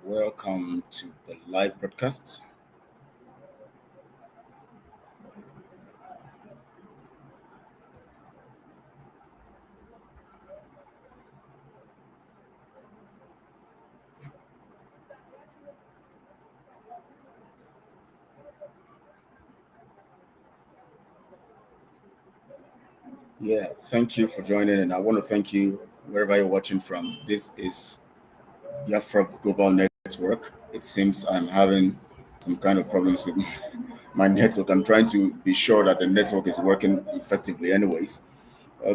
Welcome to the live broadcast. Yeah, thank you for joining, and I want to thank you wherever you're watching from. This is BIAFRA Global Network. It seems I'm having some kind of problems with my network. I'm trying to be sure that the network is working effectively, anyways.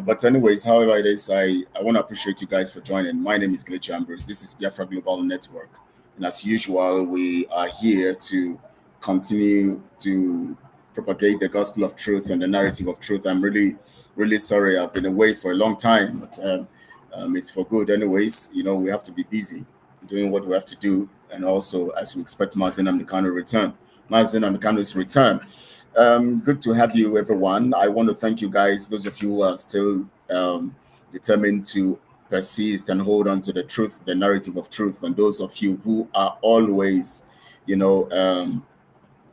But however it is, I want to appreciate you guys for joining. My name is Glitch Ambrose. This is Biafra Global Network. And as usual, we are here to continue to propagate the gospel of truth and the narrative of truth. I'm really, really sorry. I've been away for a long time, but it's for good. Anyways, we have to be busy doing what we have to do. And also, as we expect Mazi and Kanu return. Mazi and Kanu's return. Good to have you, everyone. I want to thank you guys, those of you who are still determined to persist and hold on to the truth, the narrative of truth, and those of you who are always, you know,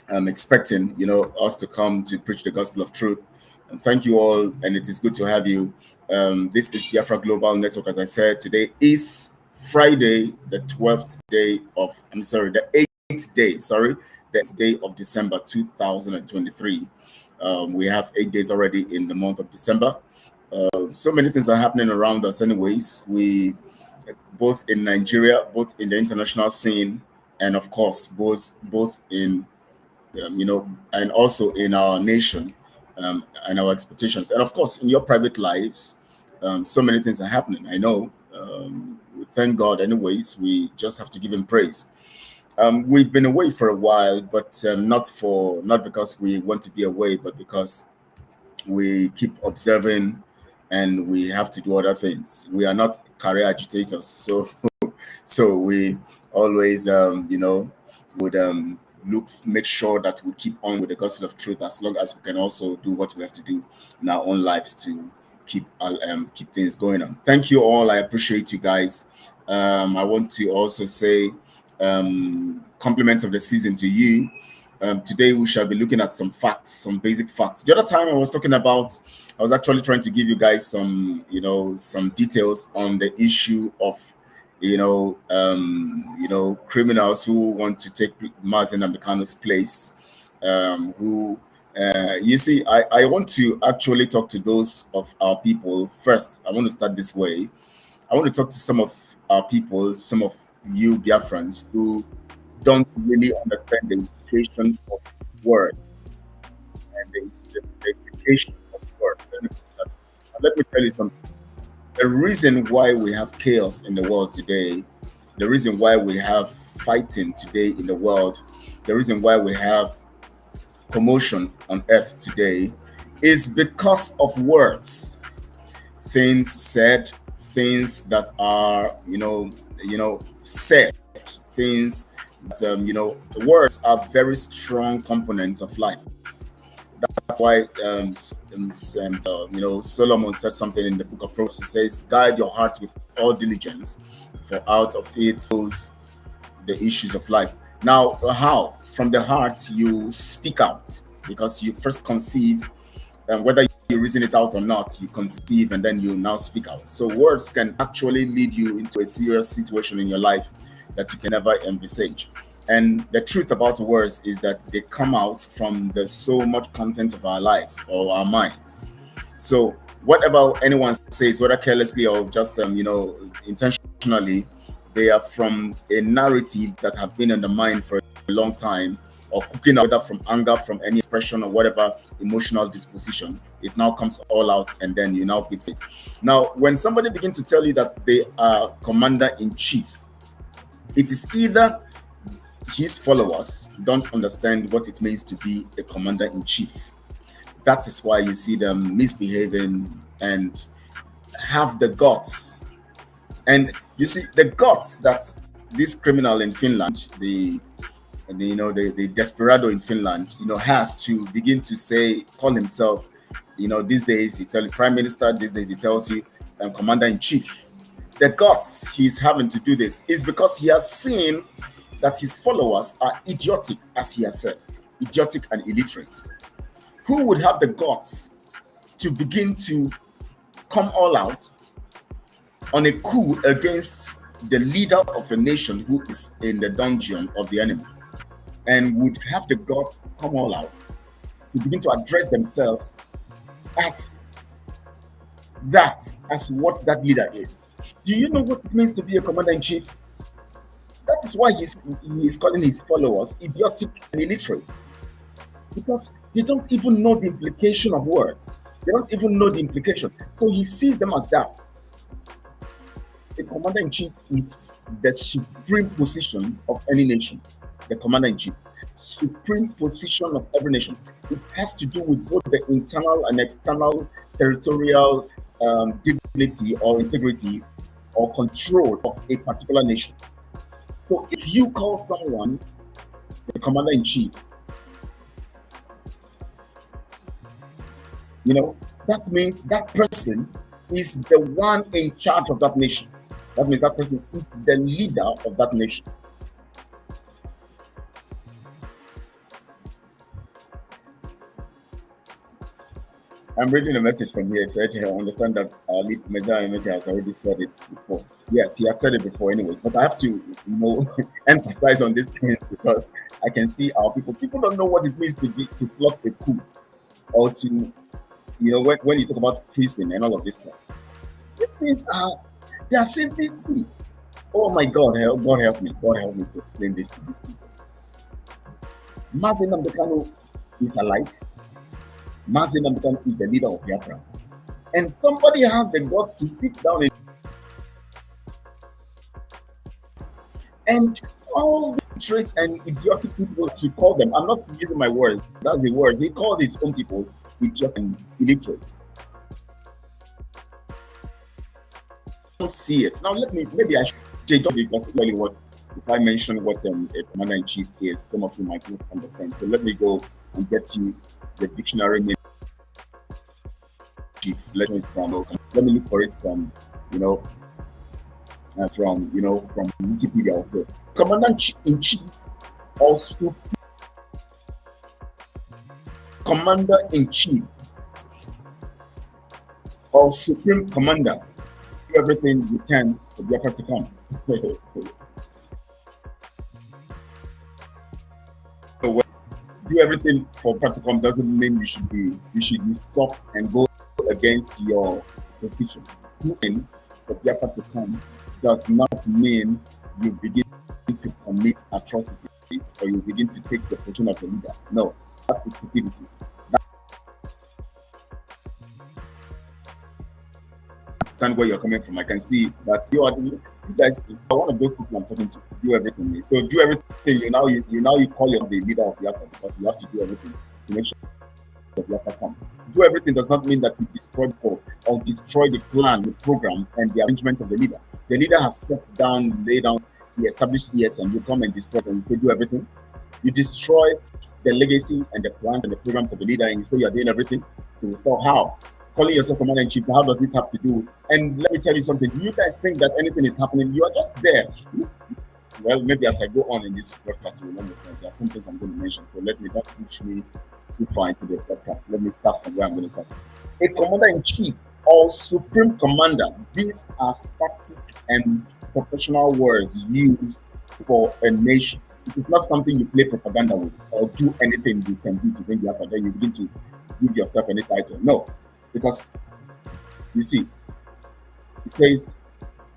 expecting, us to come to preach the gospel of truth. And thank you all, and it is good to have you. This is Biafra Global Network. As I said, today is Friday, the 12th day of, I'm sorry, the 8th day, sorry, the 8th day of December 2023. We have 8 days already in the month of December. So many things are happening around us anyways. We, both in Nigeria, both in the international scene, and of course, both in and also in our nation and our expectations. And of course, in your private lives, so many things are happening. I know. We thank God, anyways. We just have to give Him praise. We've been away for a while, but not because we want to be away, but because we keep observing and we have to do other things. We are not career agitators, so we always would make sure that we keep on with the gospel of truth, as long as we can also do what we have to do in our own lives to keep things going on. Thank you all. I appreciate you guys. I want to also say compliments of the season to you. Today we shall be looking at some facts, some basic facts. The other time I was actually trying to give you guys some details on the issue of criminals who want to take Mazi and Kanu's place. You see, I want to actually talk to those of our people first. I want to start this way. I want to talk to some of our people, some of you Biafrans who don't really understand the implication of words and the implication of words. Let me tell you something. The reason why we have chaos in the world today, the reason why we have fighting today in the world, the reason why we have commotion on earth today is because of words. Things said, things that are, said, things that, words are very strong components of life. That's why, Solomon said something in the book of Proverbs. He says, guide your heart with all diligence, for out of it flows the issues of life. Now, how? From the heart, you speak out because you first conceive, and whether you reason it out or not, you conceive and then you now speak out. So words can actually lead you into a serious situation in your life that you can never envisage. And the truth about words is that they come out from the so much content of our lives or our minds. So whatever anyone says, whether carelessly or just intentionally, they are from a narrative that have been in the mind for a long time, or cooking out, whether from anger, from any expression or whatever emotional disposition. It now comes all out, and then you now fix it. Now, when somebody begins to tell you that they are commander in chief, it is either his followers don't understand what it means to be a commander in chief. That is why you see them misbehaving and have the guts. And you see the guts that this criminal in Finland, the desperado in Finland, has to begin to call himself, these days he tells you prime minister, these days he tells you commander in chief. the guts he's having to do this is because he has seen that his followers are idiotic, as he has said, idiotic and illiterate. Who would have the guts to begin to come all out on a coup against the leader of a nation who is in the dungeon of the enemy, and would have the guts to come all out to begin to address themselves as that, as what that leader is? Do you know what it means to be a commander-in-chief? That is why he is calling his followers idiotic and illiterate, because they don't even know the implication of words. They don't even know the implication. So he sees them as that. The commander-in-chief is the supreme position of any nation. The commander-in-chief, supreme position of every nation. It has to do with both the internal and external territorial dignity or integrity or control of a particular nation. So if you call someone the commander-in-chief, that means that person is the one in charge of that nation. That means that person is the leader of that nation. I'm reading a message from here. It said, I understand that Mazi has already said it before. Yes, he has said it before anyways, but I have to emphasize on these things because I can see our people don't know what it means to plot a coup, or to, when you talk about treason and all of this stuff. These things they are simply, oh my God, God help me to explain this to these people. Mazi Kanu is alive. Mazi Nnamdi is the leader of Biafra. And somebody has the guts to sit down and all the traits and idiotic people, as he called them, I'm not using my words, that's the words, he called his own people idiotic and illiterates. I don't see it. Now maybe I should because really what, if I mention what a commander-in-chief is, some of you might not understand. So let me go and get you the dictionary name. Chief. Let me look for it from from Wikipedia also. Commander-in-chief also commander-in-chief or supreme commander. Do everything you can for Biafra to come. Do everything for Practicum doesn't mean you should usurp and go against your position. Doing for Biafra to come does not mean you begin to commit atrocities or you begin to take the position of the leader. No, that's stupidity. Understand where you're coming from. I can see that you guys are one of those people I'm talking to. Do everything. So do everything. You now call yourself the leader of Biafra because you have to do everything to make sure that Biafra come. Do everything does not mean that you destroy people or destroy the plan, the program, and the arrangement of the leader. The leader has set down, laid down, he established and you come and destroy them. You say do everything. You destroy the legacy and the plans and the programs of the leader, and you say you're doing everything to restore. How? Calling yourself commander-in-chief, how does it have to do? And let me tell you something. Do you guys think that anything is happening? You are just there. Well, maybe as I go on in this podcast, you will understand. There are some things I'm going to mention. So let me not push me too far into the podcast. Let me start from where I'm going to start. A commander-in-chief or supreme commander, these are static and professional words used for a nation. It is not something you play propaganda with or do anything you can do to bring Biafra. Then you begin to give yourself any title. No. Because you see, it says,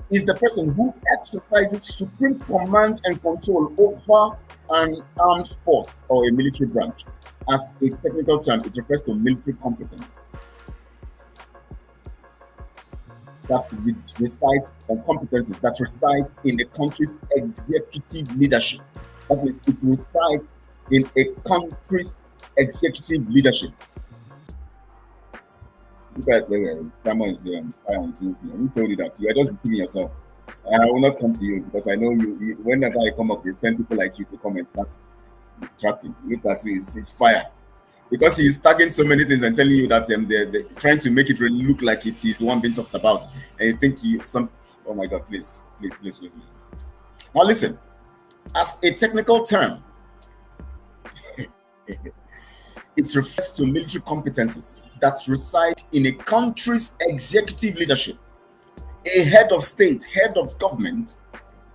is the person who exercises supreme command and control over an armed force or a military branch. As a technical term, it refers to military competence. That resides on competencies that resides in the country's executive leadership. That means it resides in a country's executive leadership. Look at Simon is who told you that? You are just deceiving yourself. I will not come to you because I know you whenever I come up, they send people like you to comment. That's distracting. Look at you, it's fire. Because he's tagging so many things and telling you that they're trying to make it really look like he's the one being talked about. And you think Oh my God, please, please, please, please, please. Now listen, as a technical term, it refers to military competencies that reside in a country's executive leadership, a head of state, head of government,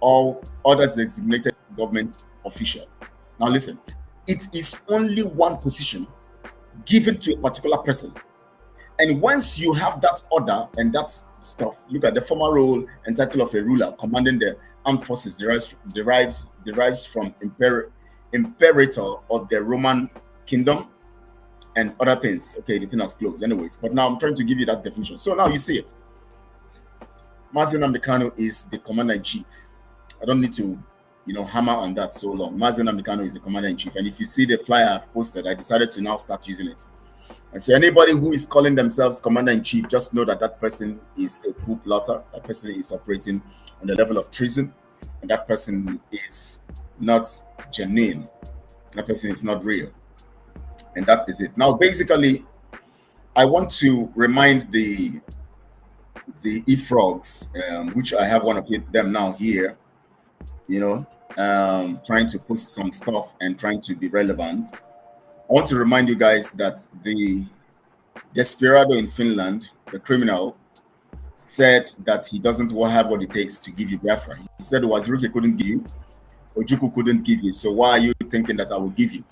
or other designated government official. Now listen, it is only one position given to a particular person. And once you have that order and that stuff, look at the former role and title of a ruler commanding the armed forces derives from imperator of the Roman kingdom and other things. Okay, the thing has closed anyways, but now I'm trying to give you that definition. So now you see it. Mazi Nnamdi Kanu is the commander-in-chief. I don't need to, hammer on that so long. Mazi Nnamdi Kanu is the commander-in-chief. And if you see the flyer I've posted, I decided to now start using it. And so anybody who is calling themselves commander-in-chief, just know that that person is a coup plotter. That person is operating on the level of treason. And that person is not genuine. That person is not real. And that is it. Now, basically, I want to remind the e-frogs, which I have one of them now here, trying to post some stuff and trying to be relevant. I want to remind you guys that the desperado in Finland, the criminal, said that he doesn't have what it takes to give you Biafra. He said Waziruke couldn't give you, Ojukwu couldn't give you, so why are you thinking that I will give you?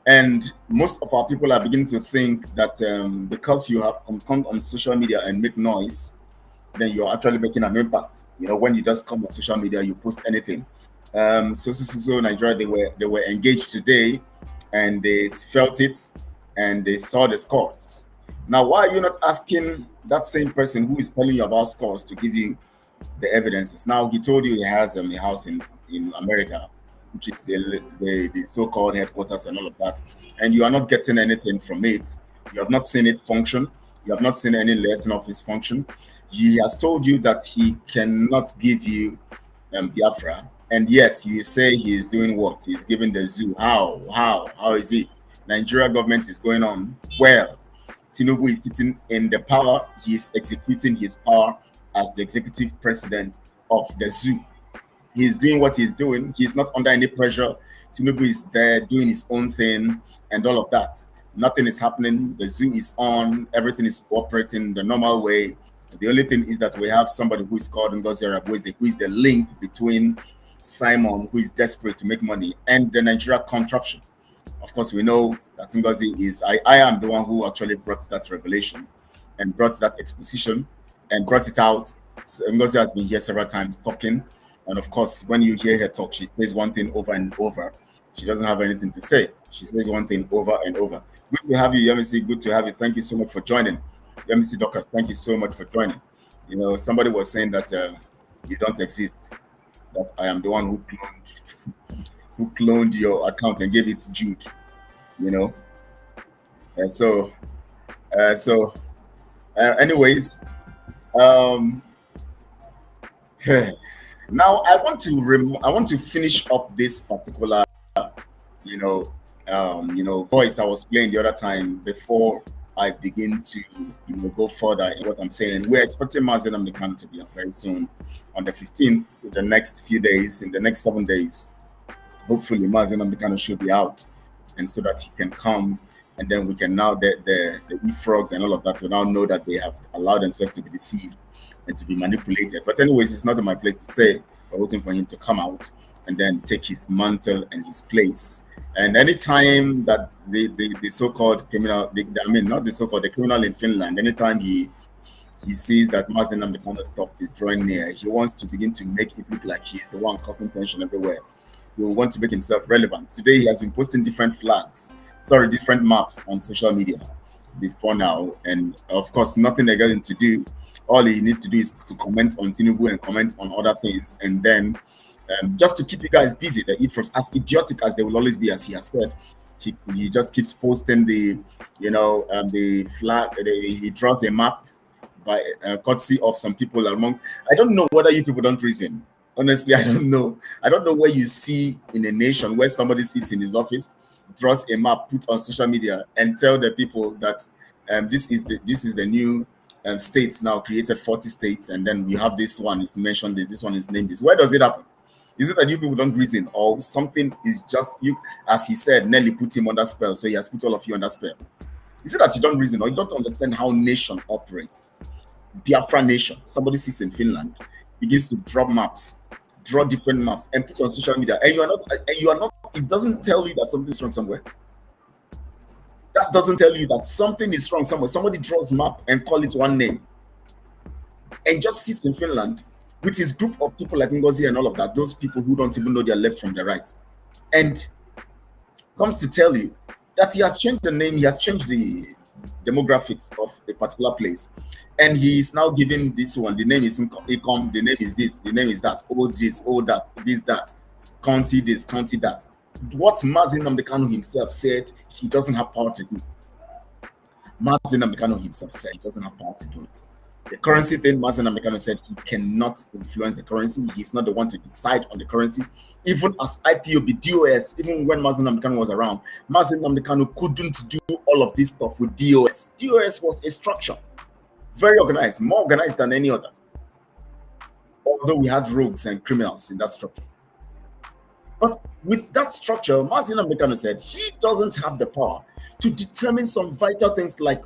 And most of our people are beginning to think that because you have come on social media and make noise, then you're actually making an impact. When you just come on social media, you post anything. So Nigeria, they were engaged today, and they felt it, and they saw the scores. Now, why are you not asking that same person who is telling you about scores to give you the evidences? Now, he told you he has a house in America, which is the so-called headquarters and all of that, and you are not getting anything from it. You have not seen it function. You have not seen any lesson of his function. He has told you that he cannot give you Biafra, and yet you say he is doing what? He's giving the zoo. How is it? Nigeria government is going on well. Tinubu is sitting in the power. He is executing his power as the executive president of the zoo. He's doing what he's doing. He's not under any pressure. Tinubu is there doing his own thing and all of that. Nothing is happening. The zoo is on. Everything is operating the normal way. The only thing is that we have somebody who is called Ngozi Arabweze, who is the link between Simon, who is desperate to make money, and the Nigeria contraption. Of course, we know that Ngozi is, I am the one who actually brought that revelation and brought that exposition and brought it out. So Ngozi has been here several times talking. And of course, when you hear her talk, she says one thing over and over. She doesn't have anything to say. She says one thing over and over. Good to have you, Yemisi. Good to have you. Thank you so much for joining. Yemisi Dockers, thank you so much for joining. Somebody was saying that you don't exist, that I am the one who cloned your account and gave it to Jude, And so, anyways, now I want to finish up this particular, voice I was playing the other time before I begin to, go further in what I'm saying. We're expecting Mazi Nnamdi Kanu to be up very soon on the 15th, in the next few days, in the next 7 days. Hopefully, Mazi Nnamdi Kanu should be out, and so that he can come, and then we can now, the e-frogs and all of that will now know that they have allowed themselves to be deceived and to be manipulated. But anyways, it's not in my place to say. We're waiting for him to come out and then take his mantle and his place. And anytime that the so-called criminal, not the so-called, the criminal in Finland, anytime he sees that Mazi Nnamdi Kanu stuff is drawing near, he wants to begin to make it look like he's the one causing tension everywhere. He will want to make himself relevant. Today, he has been posting different maps on social media before now. And of course, nothing they're going to do. All he needs to do is to comment on Tinubu and comment on other things. And then just to keep you guys busy, the e-frogs, as idiotic as they will always be, as he has said, he just keeps posting the flag. He draws a map by courtesy of some people amongst. I don't know whether you people don't reason. Honestly, I don't know. I don't know where you see in a nation where somebody sits in his office, draws a map, put on social media, and tell the people that this is the new states now created 40 states, and then we have this one is mentioned this one is named this. Where does it happen? Is it that you people don't reason, or something is just you, as he said, Nelly put him under spell, so he has put all of you under spell? Is it that you don't reason, or you don't understand how nation operates? Biafra nation. Somebody sits in Finland, begins to draw maps, draw different maps, and put on social media, and you are not. It doesn't tell you that something's wrong somewhere. That doesn't tell you that something is wrong somewhere. Somebody draws map and call it one name, and just sits in Finland with his group of people like Ngozi and all of that. Those people who don't even know their left from their right, and comes to tell you that he has changed the name, he has changed the demographics of a particular place, and he is now giving this one. The name is Ecom, the name is this, the name is that, all this, all that, this, that, county this, county that. What Mazi Nnamdi Kanu himself said he doesn't have power to do. Mazi Nnamdi Kanu himself said he doesn't have power to do it. The currency thing, Mazi Nnamdi Kanu said he cannot influence the currency. He's not the one to decide on the currency. Even as IPOB, DOS, even when Mazi Nnamdi Kanu was around, Mazi Nnamdi Kanu couldn't do all of this stuff with DOS. DOS was a structure, very organized, more organized than any other. Although we had rogues and criminals in that structure. But with that structure, Mazi Nnamdi Kanu said he doesn't have the power to determine some vital things like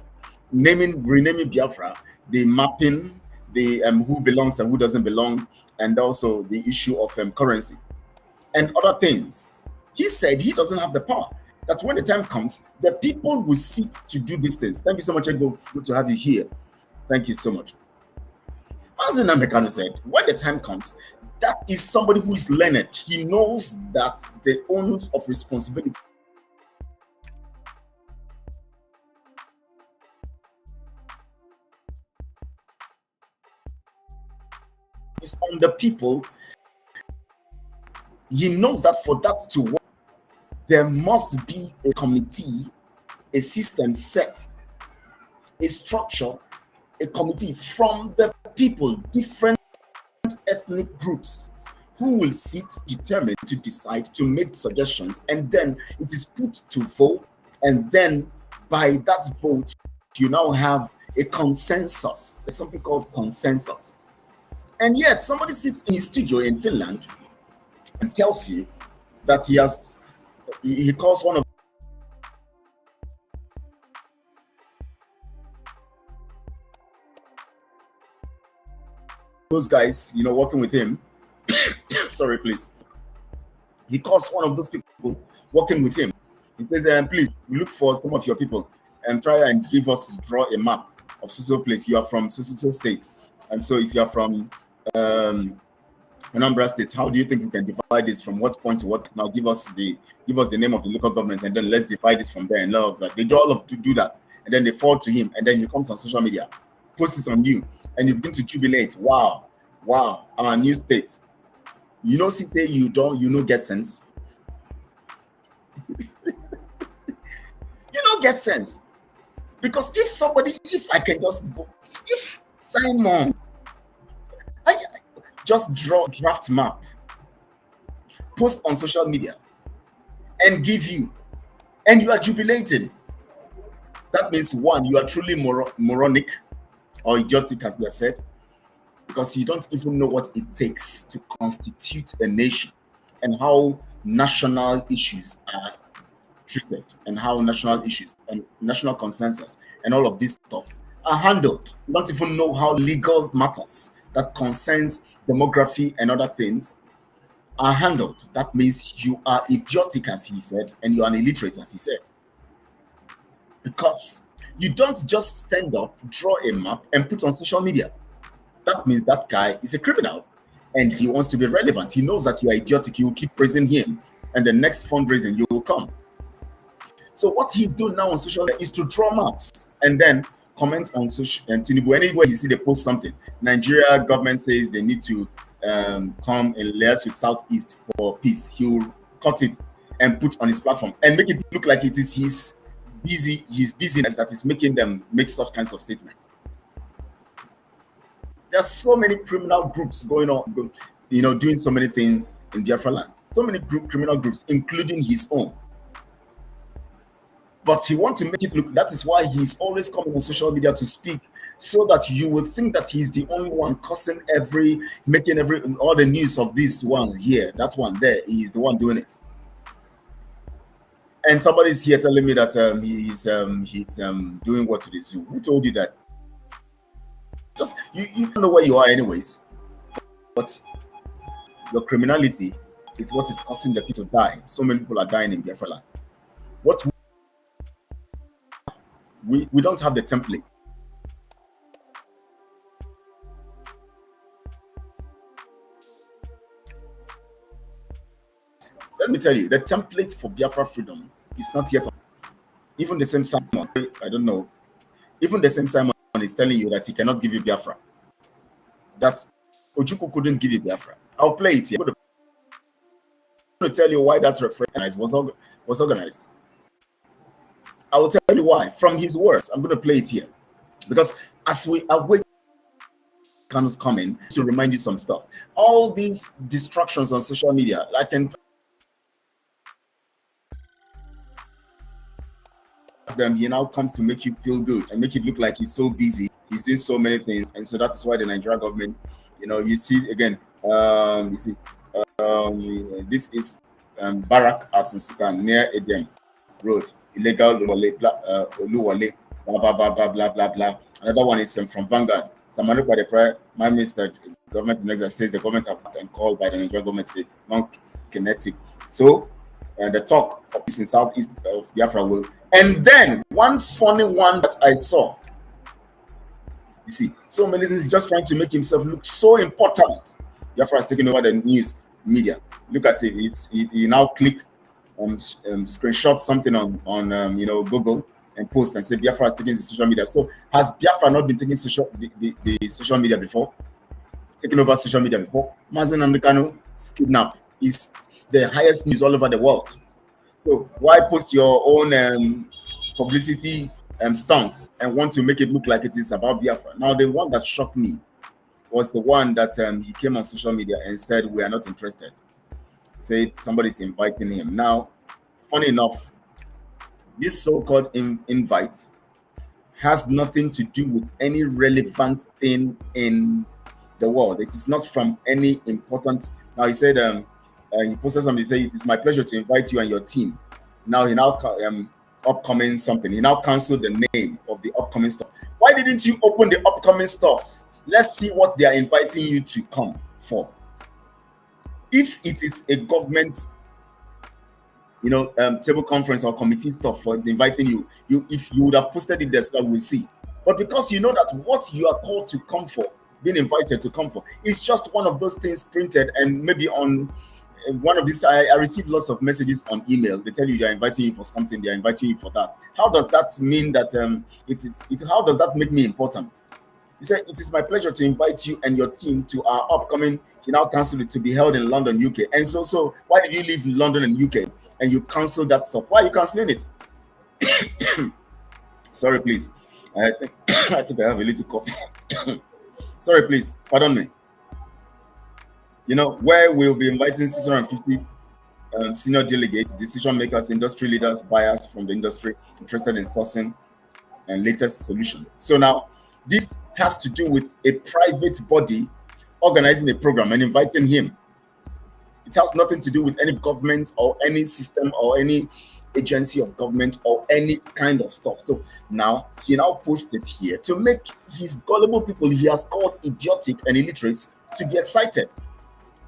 renaming Biafra, the mapping, the who belongs and who doesn't belong, and also the issue of currency and other things. He said he doesn't have the power. That when the time comes, the people will sit to do these things. Thank you so much, Ego. Good to have you here. Thank you so much. Mazi Nnamdi Kanu said, when the time comes, that is somebody who is learned. He knows that the onus of responsibility is on the people. He knows that for that to work, there must be a committee, a system set, a structure, a committee from the people, different ethnic groups, who will sit determined to decide, to make suggestions, and then it is put to vote, and then by that vote you now have a consensus. There's something called consensus. And yet somebody sits in his studio in Finland and tells you that he calls one of those guys, working with him. Sorry, please. He calls one of those people working with him. He says, please look for some of your people and try and draw a map of so place. You are from so state. And so if you are from Anambra State, how do you think we can divide this from what point to what? Now give us the name of the local governments, and then let's divide this from there and love that. They do all of to do that, and then they fall to him, and then he comes on social media, posts it on you, and you begin to jubilate. Wow, our new state. Say you don't get sense. Get sense. Because if I can just go, if Simon, I just draft map, post on social media, and give you, and you are jubilating, that means one, you are truly moronic or idiotic, as we said, because you don't even know what it takes to constitute a nation and how national issues are treated, and how national issues and national consensus and all of this stuff are handled. You don't even know how legal matters that concerns demography and other things are handled. That means you are idiotic, as he said, and you are an illiterate, as he said. Because you don't just stand up, draw a map, and put on social media. That means that guy is a criminal, and he wants to be relevant. He knows that you are idiotic. You will keep praising him, and the next fundraising you will come. So what he's doing now on social media is to draw maps and then comment on social and Tinubu. Anywhere you see they post something, Nigeria government says they need to come and liaise with Southeast for peace. He'll cut it and put on his platform and make it look like it is his business that is making them make such kinds of statements. There are so many criminal groups going on, doing so many things in Biafra land. So many criminal groups, including his own. But he wants to make it look, that is why he's always coming on social media to speak so that you will think that he's the only one causing making all the news of this one here, that one there. He's the one doing it. And somebody's here telling me that he's doing what to the zoo. Who told you that? Just you don't know where you are anyways. But your criminality is what is causing the people to die. So many people are dying in Biafra land. What we don't have the template. Let me tell you, the template for Biafra freedom is not yet. Even the same Simon, I don't know. Even the same Simon is telling you that he cannot give you Biafra. That Ojukwu couldn't give you Biafra. I'll play it here. I'm going to tell you why that referendum was organized. I will tell you why. From his words, I'm going to play it here. Because as we await Kanu's coming, to remind you some stuff. All these distractions on social media, like them, he now comes to make you feel good and make it look like he's so busy. He's doing so many things, and so that's why the Nigerian government, you see again. This is Barak at Sukan near Eden Road. Illegal Oluwale, blah blah blah blah blah blah blah. Another one is from Vanguard. Somebody by the Prime Minister, government in exile says the government have been called by the Nigerian government to non-kinetic. So the talk of peace in southeast of Biafra will. And then one funny one that I saw. You see, so many things, just trying to make himself look so important. Biafra is taking over the news media. Look at it. He now click screenshot something on Google and post and say Biafra is taking the social media. So has Biafra not been taking the social media before? Taking over social media before? Mazi Nnamdi Kanu kidnap is the highest news all over the world. So why post your own publicity stunts and want to make it look like it is about Biafra? Now, the one that shocked me was the one that he came on social media and said, we are not interested. Said somebody's inviting him. Now, funny enough, this so-called invite has nothing to do with any relevant thing in the world. It is not from any important. Now, he said, he posted something, he said, it is my pleasure to invite you and your team. Now, he now upcoming something. He now canceled the name of the upcoming stuff. Why didn't you open the upcoming stuff? Let's see what they are inviting you to come for. If it is a government, table conference or committee stuff for inviting you, if you would have posted it there, so that we'll see. But because you know that what you are called to come for, being invited to come for, is just one of those things printed and maybe on one of these. I received lots of messages on email. They tell you they are inviting you for something, they are inviting you for that. How does that mean that how does that make me important? He said, it is my pleasure to invite you and your team to our upcoming, cancel it, to be held in London, UK. And so why did you live in London and UK and you cancel that stuff? Why are you canceling it? Sorry, please. I think I have a little cough. Sorry, please. Pardon me. Where we'll be inviting 650 senior delegates, decision makers, industry leaders, buyers from the industry interested in sourcing and latest solution. So now, this has to do with a private body organizing a program and inviting him. It has nothing to do with any government or any system or any agency of government or any kind of stuff. So now he posted here to make his gullible people he has called idiotic and illiterate to be excited.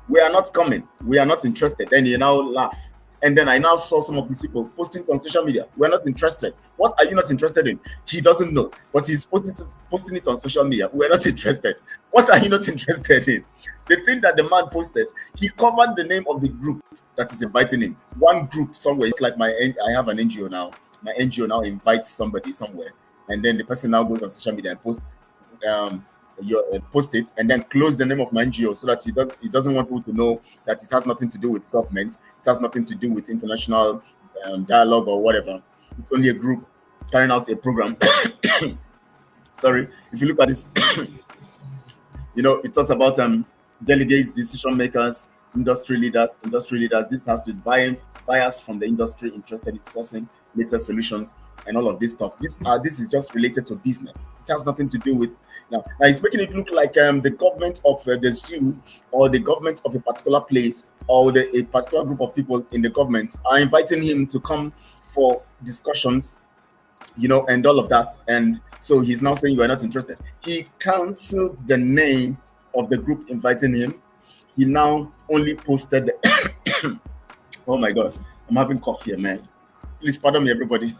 We are not coming. We are not interested. Then he now laugh. And then I now saw some of these people posting it on social media. We're not interested. What are you not interested in? He doesn't know, but he's posting it on social media. We're not interested. What are you not interested in? The thing that the man posted, he covered the name of the group that is inviting him. One group somewhere. It's like I have an NGO now. My NGO now invites somebody somewhere, and then the person now goes on social media and post it and then close the name of my NGO so that he doesn't want people to know that it has nothing to do with government. It has nothing to do with international dialogue or whatever. It's only a group carrying out a program. Sorry, if you look at this, it talks about delegates, decision makers, industry leaders. This has to buyers from the industry interested in sourcing latest solutions and all of this stuff. This is just related to business. It has nothing to do with now it's making it look like the government of the zoo, or the government of a particular place, or a particular group of people in the government are inviting him to come for discussions, and all of that. And so he's now saying you are not interested. He canceled the name of the group inviting him. He now only posted oh my god, I'm having cough here, man. Please pardon me, everybody.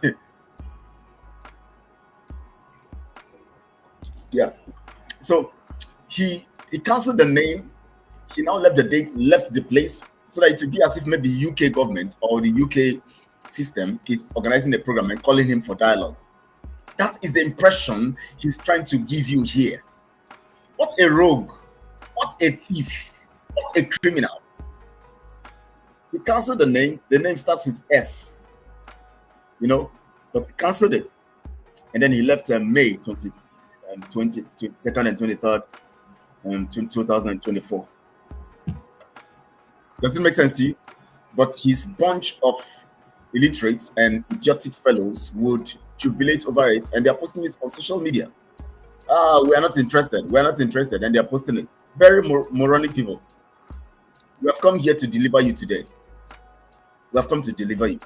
Yeah. So he canceled the name. He now left the date, left the place, so that it would be as if maybe UK government or the UK system is organizing a program and calling him for dialogue. That is the impression he's trying to give you here. What a rogue! What a thief! What a criminal! He canceled the name. The name starts with S, but he canceled it. And then he left May 22nd and 23rd, 2024. Does it make sense to you? But his bunch of illiterates and idiotic fellows would jubilate over it, and they're posting it on social media. We are not interested. We are not interested, and they're posting it. Very moronic people. We have come here to deliver you today. We have come to deliver you.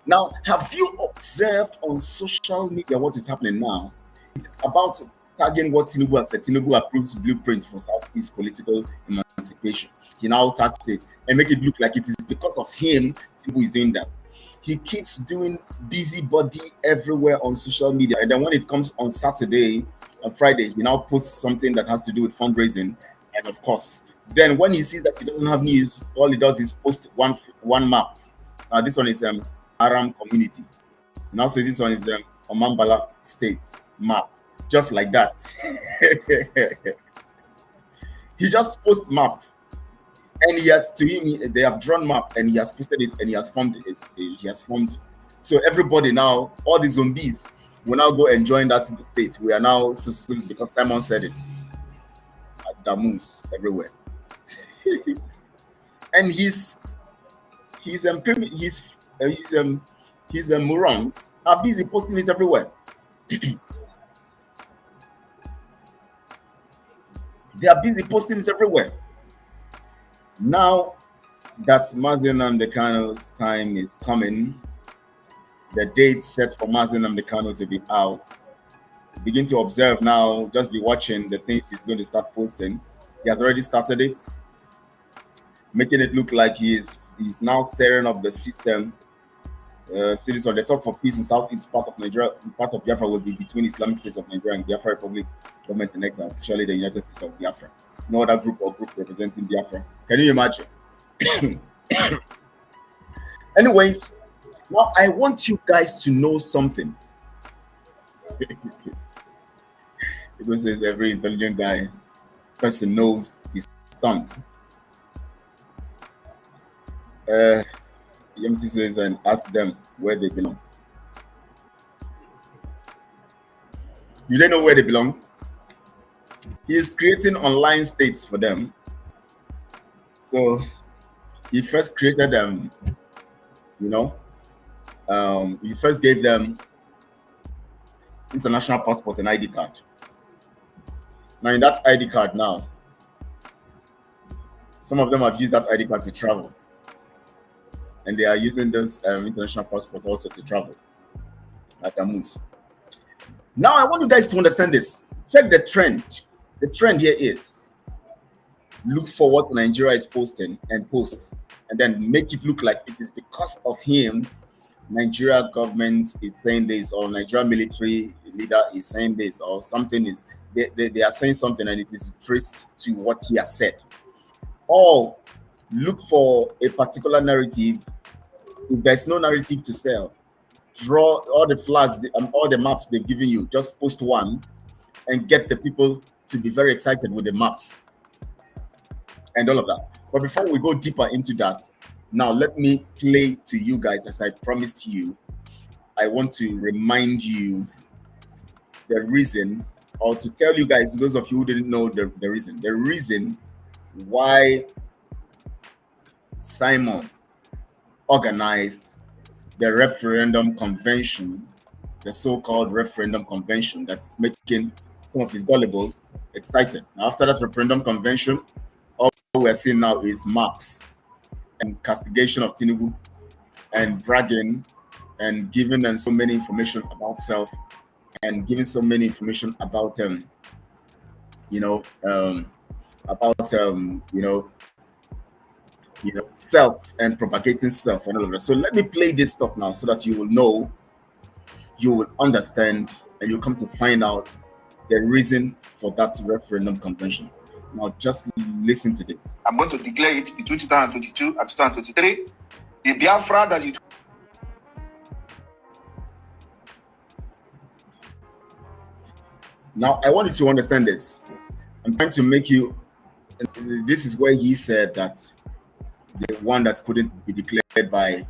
Now, have you observed on social media what is happening now? It's about tagging what Tinubu has said. Tinubu approves blueprint for Southeast political emancipation. He now tags it and make it look like it is because of him Tinubu is doing that. He keeps doing busybody everywhere on social media. And then when it comes on Saturday and Friday, he now posts something that has to do with fundraising. And of course, then when he sees that he doesn't have news, all he does is post one map. This one is Aram community. He now says this one is Omambala state map. Just like that. He just posts map. And he has, to him, they have drawn map, and he has posted it, and he has formed it. He has formed. So everybody now, all the zombies, will now go and join that state. We are now because Simon said it. Damus everywhere. And his morons are busy posting it everywhere. They are busy posting it everywhere. Now that Mazi Nnamdi Kanu's time is coming, the date set for Mazi Nnamdi Kanu to be out, begin to observe now, just be watching the things he's going to start posting. He has already started it, making it look like he's now stirring up the system. Cities on the talk for peace in southeast part of Nigeria, part of Biafra will be between Islamic States of Nigeria and Biafra Republic government in exile, officially the United States of Biafra. No other group representing Biafra. Can you imagine? Anyways, now I want you guys to know something. Because there's every intelligent person knows his stunts. MC says, and ask them where they belong. Do they know where they belong? He is creating online states for them. So he first created them, he first gave them international passport and ID card. Now in that ID card now, some of them have used that ID card to travel. And they are using this international passport also to travel at Damus. Now I want you guys to understand this. Check the trend. The trend here is look for what Nigeria is posting and post, and then make it look like it is because of him Nigeria government is saying this, or Nigeria military leader is saying this, or something is they are saying something and it is traced to what he has said. Or look for a particular narrative. If there's no narrative to sell, draw all the flags and all the maps they've given you. Just post one and get the people to be very excited with the maps and all of that. But before we go deeper into that, now let me play to you guys, as I promised you. I want to remind you the reason, or to tell you guys, those of you who didn't know the reason why Simon organized the referendum convention, the so-called referendum convention that's making some of his gullibles excited. Now, after that referendum convention, all we're seeing now is maps and castigation of Tinubu and bragging and giving them so many information about self and giving so many information about self and propagating self and all of that. So let me play this stuff now so that you will know, you will understand, and you'll come to find out the reason for that referendum convention. Now just listen to this. I'm going to declare it between 2022 and 2023. The Biafra that you... Now I want you to understand this. I'm trying to make you, this is where he said that the one that couldn't be declared by,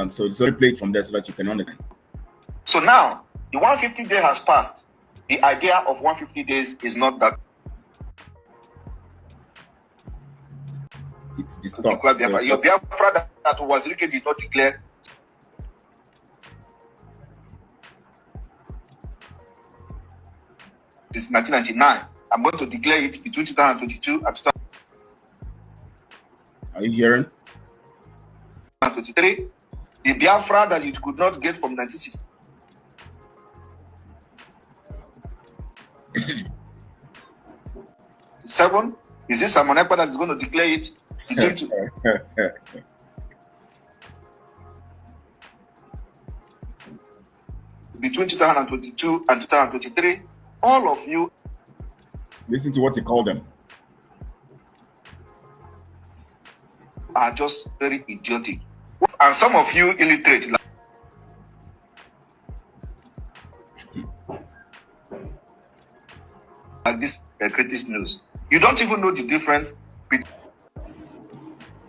so it's only played from there so that you can understand. So now, the 150 day has passed. The idea of 150 days is not that. It's distorted. So your Biafra that was Rike did not declare. Since 1999. I'm going to declare it between 2022 and 2023. Are you hearing? 2023. The Biafra that you could not get from 1960. Seven, is this Amonepa that is going to declare it between 2022 and 2023? All of you, listen to what he called them, are just very idiotic, and some of you illiterate. Like this critics news, you don't even know the difference between.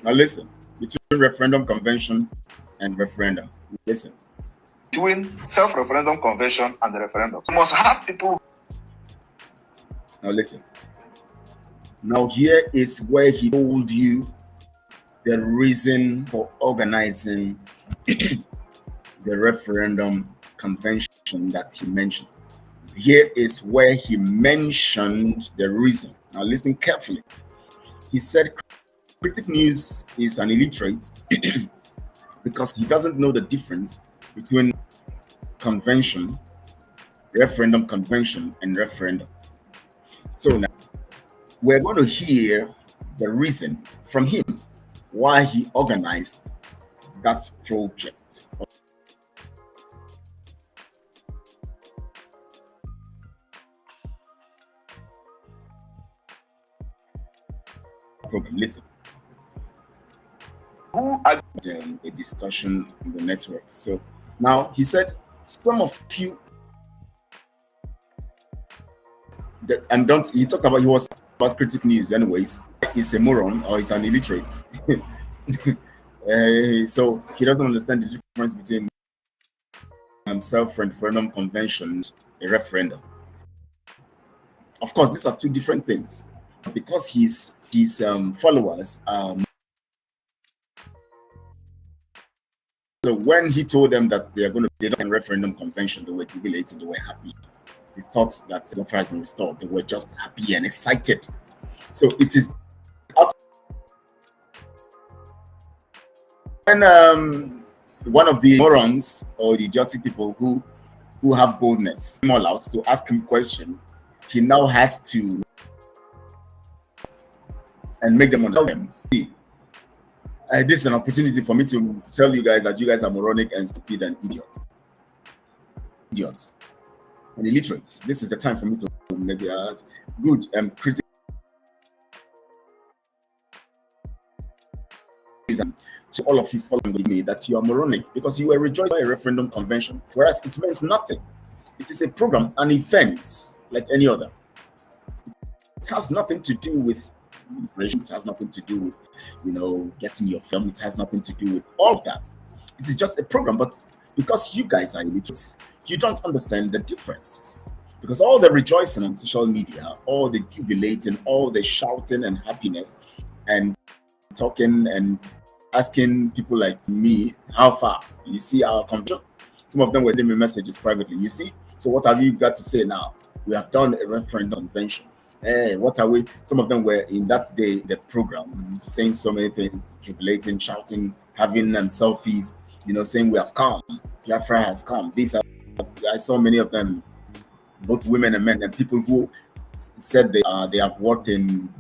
Now listen, between referendum convention and referendum. Listen. Between self-referendum convention and the referendum. You must have people. Now listen. Now here is where he told you the reason for organizing the referendum convention that he mentioned. Here is where he mentioned the reason. Now listen carefully. He said Critic News is an illiterate because he doesn't know the difference between convention, referendum convention, and referendum. So now we're going to hear the reason from him why he organized that project. Listen. Who are a distortion in the network? So now he said some of you that, and don't he talked about, he was about Critic News anyways, he's a moron or he's an illiterate. So he doesn't understand the difference between self-referendum convention and a referendum. Of course, these are two different things, because his followers so when he told them that they are going to be a referendum convention, they were jubilating, they were happy. They thought that the has been restored. They were just happy and excited. So it is when one of the morons or the idiotic people who have boldness come all out to ask him a question, he now has to and make them understand. This is an opportunity for me to tell you guys that you guys are moronic and stupid and idiots and illiterates. This is the time for me to maybe good and critical to all of you following with me that you are moronic because you were rejoiced by a referendum convention, whereas it meant nothing. It is a program, an event like any other. It has nothing to do with immigration. It has nothing to do with, getting your film. It has nothing to do with all of that. It is just a program, but because you guys are illiterate, you don't understand the difference. Because all the rejoicing on social media, all the jubilating, all the shouting and happiness and talking and asking people like me, how far? You see our convention? Some of them were sending me messages privately. You see? So what have you got to say now? We have done a referendum convention. Hey, what are we? Some of them were in that day, the program, saying so many things, jubilating, shouting, having selfies, saying we have come. Biafra has come. I saw many of them, both women and men, and people who said they have worked in,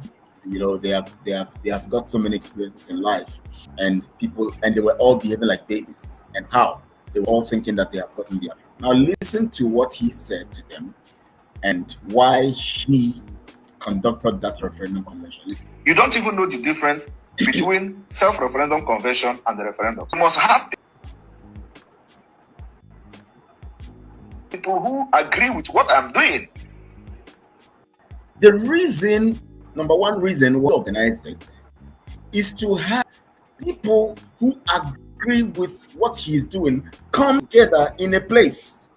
they have got so many experiences in life, and they were all behaving like babies. And how they were all thinking that they have gotten Biafra. Now listen to what he said to them, and why he conducted that referendum convention. Listen. You don't even know the difference between self-referendum convention and the referendum. You must have people who agree with what I'm doing. The reason, number one reason we organized it, is to have people who agree with what he's doing come together in a place.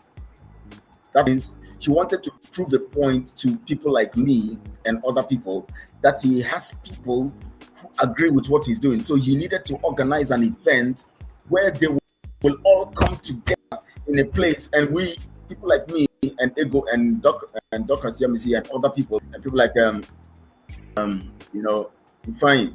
That means he wanted to prove a point to people like me and other people that he has people who agree with what he's doing. So he needed to organize an event where they will all come together in a place, and people like me and Ego and Dr. Siamisi and other people, and people like Fine,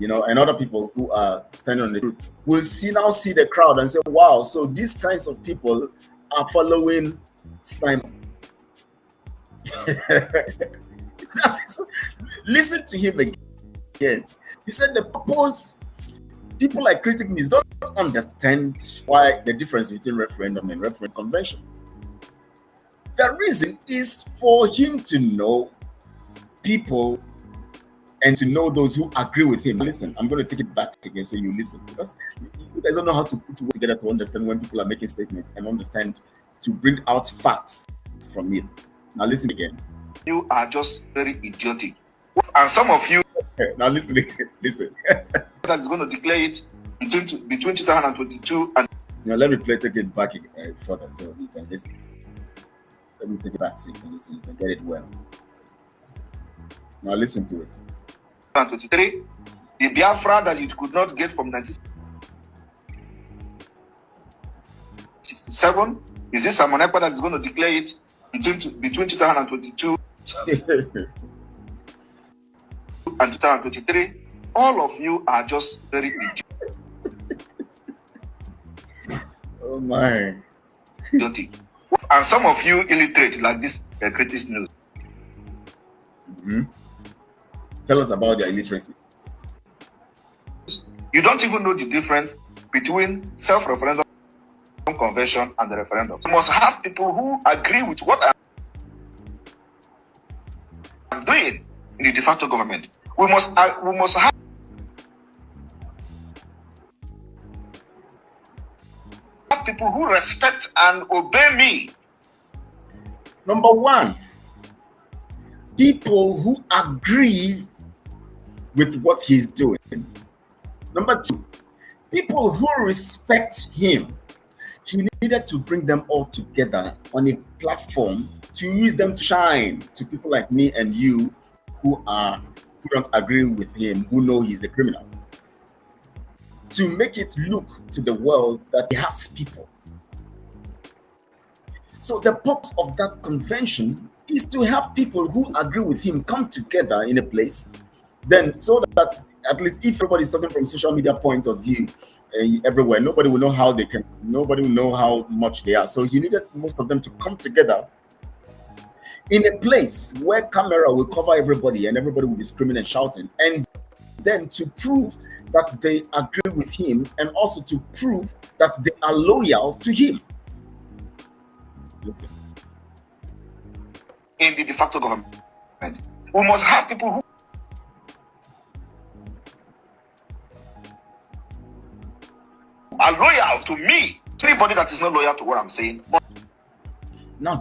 and other people who are standing on the truth, will now see the crowd and say, wow, so these kinds of people are following Simon. Listen to him again. He said the purpose, people like critic news don't understand why the difference between referendum and referendum convention. The reason is for him to know people and to know those who agree with him. Listen, I'm going to take it back again so you listen, because you guys don't know how to put words together to understand when people are making statements and understand to bring out facts from it. Now listen again. You are just very idiotic. And some of you... Now listen. that is going to declare it between 2022 and... Now let me take it back further so you can listen. Let me take it back so you can listen. You can get it well. Now listen to it. 2023, the Biafra that you could not get from 1967, is this Amonepa that is going to declare it between 2022 and 2023? All of you are just very oh my. idiotic. And some of you illiterate like this critics news. Tell us about their illiteracy. You don't even know the difference between self-referendum convention and the referendum. You must have people who agree with what I'm doing in the de facto government. We must have people who respect and obey me. Number one, people who agree with what he's doing. Number two, people who respect him. He needed to bring them all together on a platform to use them to shine to people like me and you who don't agree with him, who know he's a criminal. To make it look to the world that he has people. So the purpose of that convention is to have people who agree with him come together in a place, then so that at least if everybody is talking from social media point of view everywhere, nobody will know nobody will know how much they are. So he needed most of them to come together in a place where camera will cover everybody and everybody will be screaming and shouting, and then to prove that they agree with him and also to prove that they are loyal to him. Listen. In the de facto government, we must have people who are loyal to me. Anybody that is not loyal to what I'm saying. Now,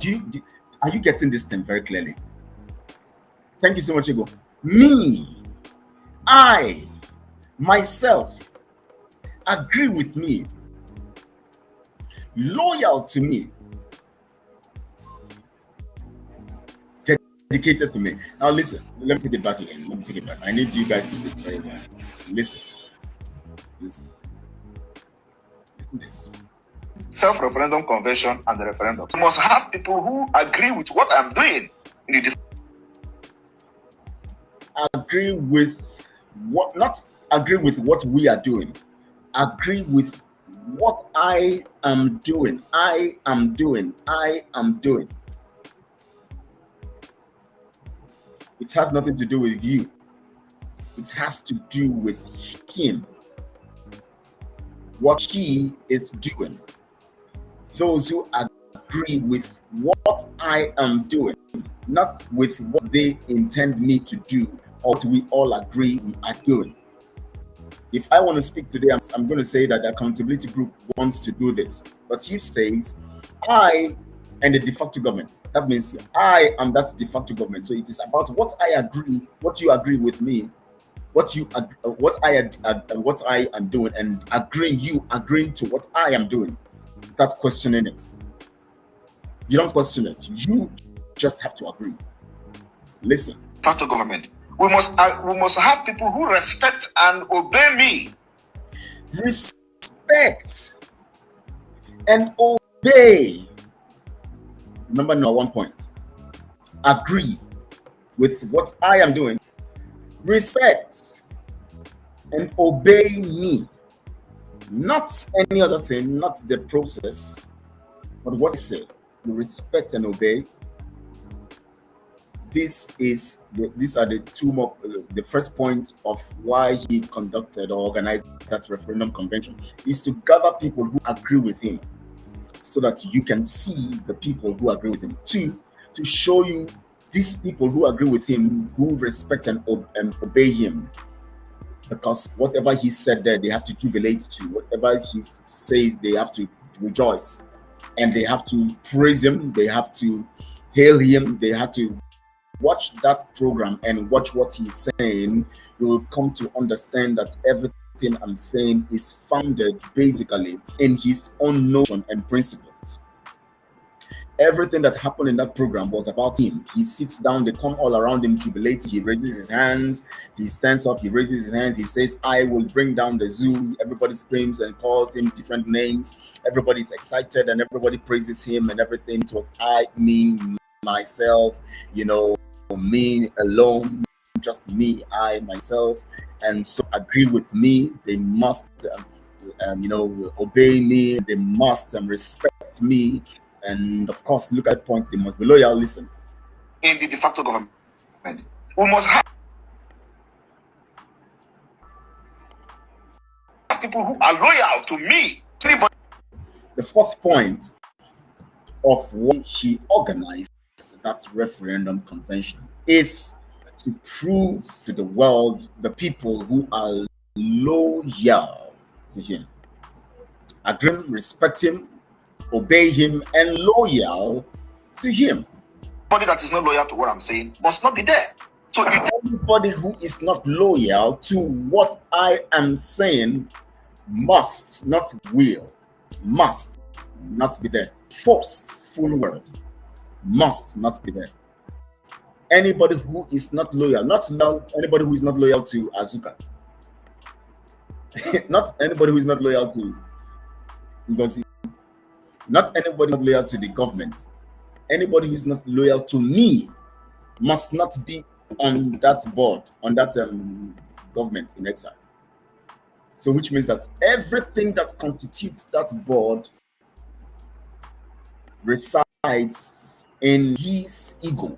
are you getting this thing very clearly? Thank you so much, Ego. Me, I, myself, agree with me, loyal to me, dedicated to me. Now listen, let me take it back again. Let me take it back. I need you guys to listen very well. Listen to this. self-referendum convention and the referendum. We must have people who agree with what I'm doing. Agree with what, not agree with what we are doing. Agree with what I am doing. I am doing. I am doing. It has nothing to do with you. It has to do with him. What he is doing. Those who agree with what I am doing, not with what they intend me to do or what we all agree we are doing. If I want to speak today, I'm going to say that the accountability group wants to do this. But he says, I and the de facto government. That means I am that de facto government. So it is about what I agree, what you agree with me, what I am doing, and agreeing to what I am doing. Not questioning it. You don't question it. You just have to agree. Listen. Facto government. We must have people who respect and obey me. Respect and obey. Remember now, one point. Agree with what I am doing. Respect and obey me. Not any other thing, not the process, but what I say. You respect and obey. These are the two more. The first point of why he conducted or organized that referendum convention is to gather people who agree with him, so that you can see the people who agree with him. Two, to show you these people who agree with him, who respect and obey him, because whatever he said there, they have to jubilate to. Whatever he says, they have to rejoice, and they have to praise him. They have to hail him. They have to watch that program and watch what he's saying. You will come to understand that everything I'm saying is founded basically in his own notion and principles. Everything that happened in that program was about him. He sits down, they come all around him, jubilating. He raises his hands, he stands up, he raises his hands, he says, I will bring down the zoo. Everybody screams and calls him different names. Everybody's excited and everybody praises him and everything. It was I, me, myself, me alone, just me, I, myself. And so agree with me. They must, obey me. They must respect me. And of course, look at points. They must be loyal. Listen. In the de facto government, we must have people who are loyal to me. The fourth point of why he organized that referendum convention is to prove to the world the people who are loyal to him. Agree, respect him, obey him, and loyal to him. Anybody that is not loyal to what I'm saying must not be there. So anybody who is not loyal to what I am saying must, not will, must not be there. Forceful word. Must not be there. Anybody who is not loyal, anybody who is not loyal to Azuka. Not anybody who is not loyal to Ngozi. Not anybody not loyal to the government. Anybody who is not loyal to me must not be on that board, on that government in exile. So which means that everything that constitutes that board resides in his ego.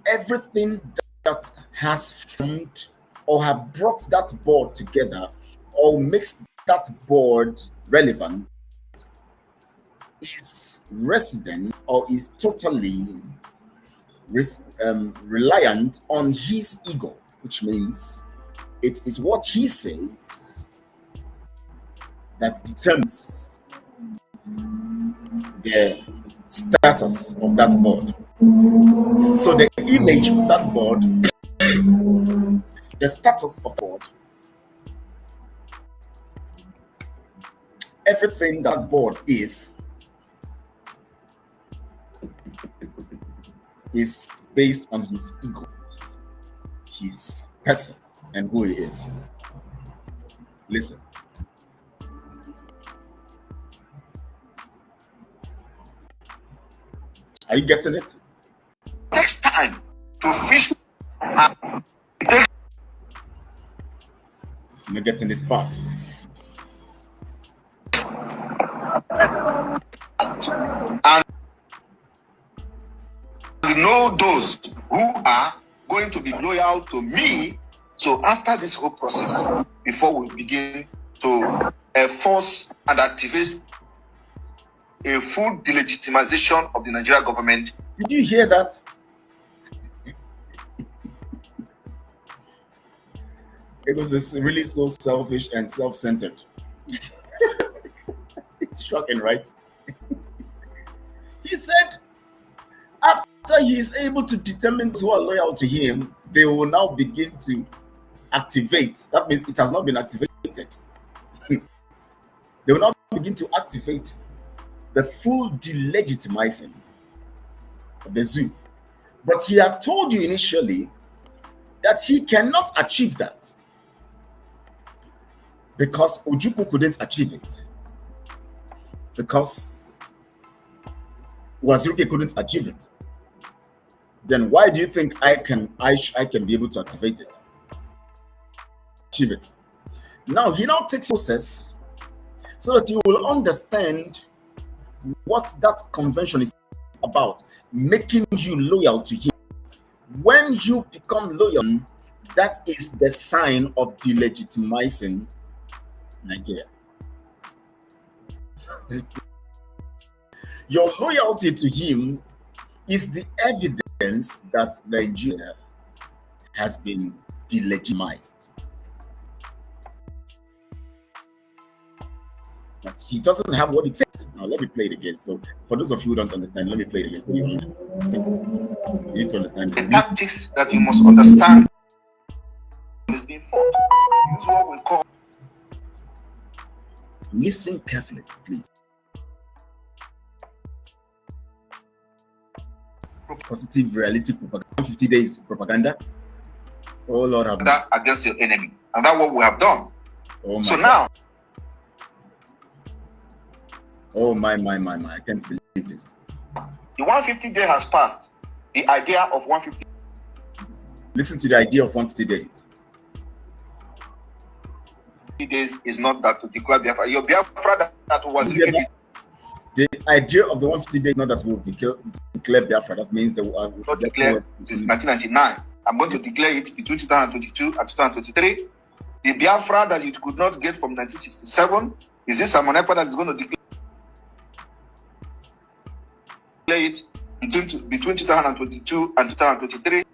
Everything that has formed or have brought that board together or makes that board relevant is resident or is totally reliant on his ego, which means it is what he says that determines the status of that board. So the image of that board, the status of the board, everything that board is based on his ego, his person, and who he is. Listen. Are you getting it? It takes time to fish. It takes You're getting this part. and you know those who are going to be loyal to me. So after this whole process, before we begin to enforce and activate a full delegitimization of the Nigerian government. Did you hear that? It was really so selfish and self-centered. It's shocking, right? He said, after he is able to determine those who are loyal to him, they will now begin to activate. That means it has not been activated. They will now begin to activate the full delegitimizing of the zoo. But he had told you initially that he cannot achieve that because Ojukwu couldn't achieve it, because Waziruke couldn't achieve it. Then why do you think I can be able to activate it, achieve it? Now he now takes process so that you will understand what that convention is about, making you loyal to him. When you become loyal, that is the sign of delegitimizing Nigeria. Your loyalty to him is the evidence that Nigeria has been delegitimized. But he doesn't have what it takes. Now let me play it again. So for those of you who don't understand, let me play it again. So you need to understand this. The tactics that you must understand is being fought. Use what we call. Listen carefully, please. Positive, realistic propaganda. 50 days propaganda. Oh Lord, have that against your enemy, and that's what we have done. Oh my so God. Now, oh my, I can't believe this. The 150 day has passed. The idea of 150. Listen to the idea of 150 days. Days is not that to declare Biafra. Your Biafra that was created. The idea of the 150 days is not that we'll declare Biafra. That means that we'll not declare since 1999. I'm going to declare it between 2022 and 2023. The Biafra that you could not get from 1967 is this Amonepa that is going to declare it between 2022 and 2023.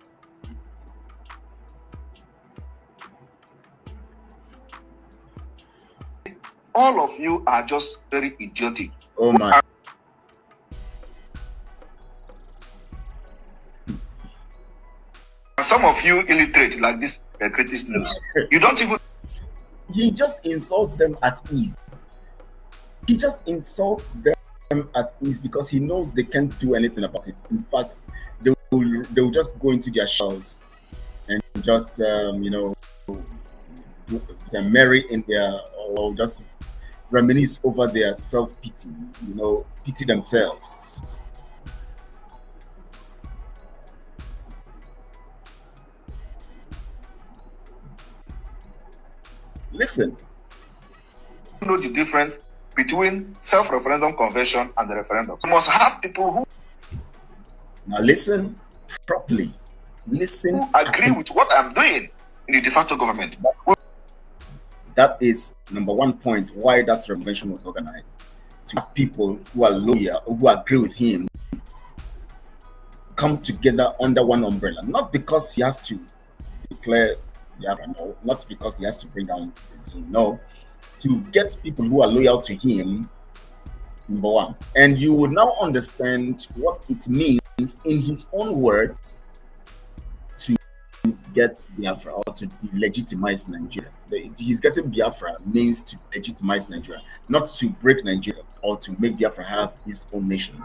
All of you are just very idiotic. Oh my. Some of you illiterate like this critics news. You don't even. He just insults them at ease. He just insults them at ease because he knows they can't do anything about it. In fact, they will just go into their shells and just marry in their, or just reminisce over their self-pity, pity themselves. Listen. You know the difference between self-referendum convention and the referendum. You must have people who now listen properly. Listen. Who agree with what I'm doing in the de facto government. That is number one point why that convention was organized. To have people who are loyal, who agree with him, come together under one umbrella. Not because he has to declare Biafra, no. Not because he has to bring down Zoom, no. To get people who are loyal to him, number one. And you will now understand what it means in his own words to get Biafra or to delegitimize Nigeria. He's getting Biafra means to legitimize Nigeria, not to break Nigeria or to make Biafra have his own nation.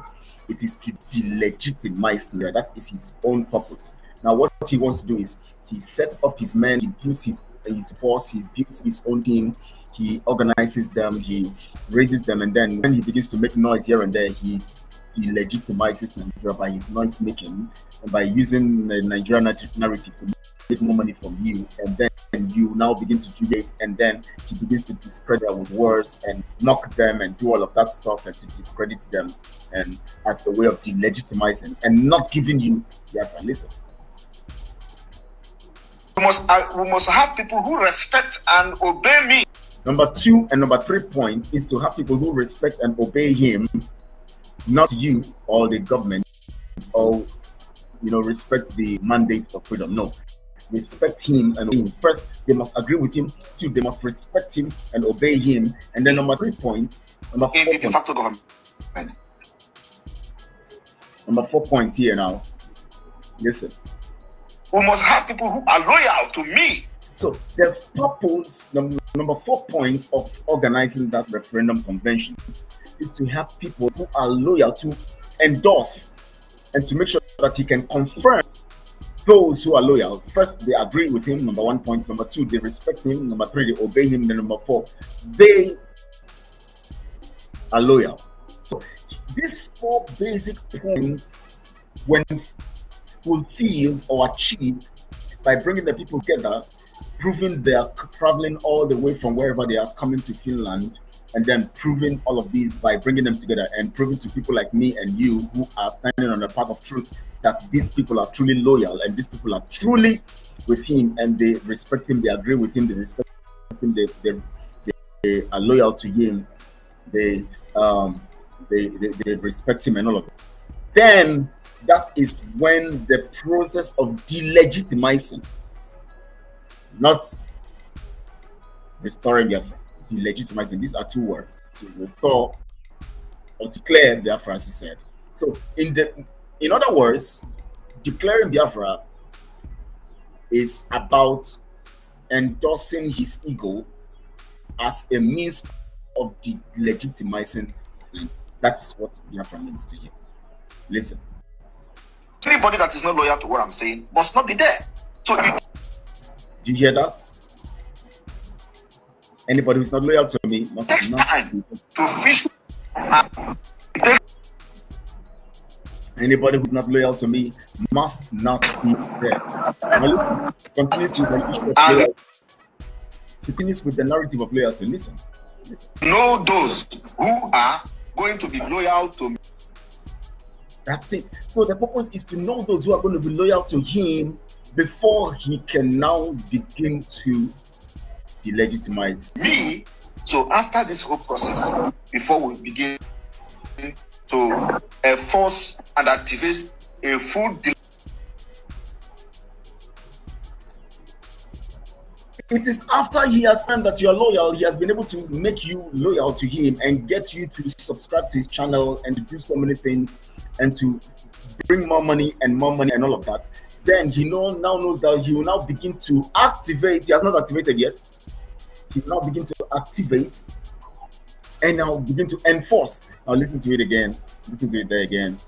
It is to delegitimize Nigeria. That is his own purpose. Now, what he wants to do is he sets up his men, he builds his force, he builds his own team, he organizes them, he raises them, and then when he begins to make noise here and there, he delegitimizes Nigeria by his noise making and by using the Nigerian narrative to make more money from you, and then you now begin to jubilate, and then he begins to discredit them with words and mock them and do all of that stuff and to discredit them, and as a way of delegitimizing and not giving you Biafra. Listen. We must have people who respect and obey me. Number 2 and number 3 point is to have people who respect and obey him, not you or the government, or respect the mandate of freedom. No, respect him and obey him. First, they must agree with him. 2, they must respect him and obey him. And then number 3 point, number 4 in de facto government. Number 4 point here now. Listen. We must have people who are loyal to me. So the purpose, number 4 point of organizing that referendum convention is to have people who are loyal, to endorse and to make sure that he can confirm those who are loyal. First, they agree with him, number 1 point. Number 2, they respect him. Number 3, they obey him. Then number 4, they are loyal. So these 4 basic points, when fulfilled or achieved by bringing the people together, proving they are traveling all the way from wherever they are coming to Finland, and then proving all of these by bringing them together and proving to people like me and you who are standing on the path of truth that these people are truly loyal and these people are truly with him and they respect him, they agree with him, they respect him, they are loyal to him, they respect him and all of that. Then that is when the process of delegitimizing, not restoring Biafra, delegitimizing, these are 2 words. To restore or declare Biafra, as he said. So in other words, declaring Biafra is about endorsing his ego as a means of delegitimizing him. That is what Biafra means to him. Listen. Anybody that is not loyal to what I'm saying must not be there. So do you hear that? Anybody who's not loyal to me must not be to fish. Anybody who's not loyal to me must not be there. Now listen, continues with the issue of loyalty. Continues with the narrative of loyalty. Listen. Know those who are going to be loyal to me. That's it. So the purpose is to know those who are going to be loyal to him before he can now begin to delegitimize me. So after this whole process, before we begin to enforce and activate a full it is after he has found that you are loyal, he has been able to make you loyal to him and get you to subscribe to his channel and to do so many things and to bring more money and all of that. Then he now knows that he will now begin to activate. He has not activated yet. He will now begin to activate and now begin to enforce. Now listen to it again. Listen to it there again.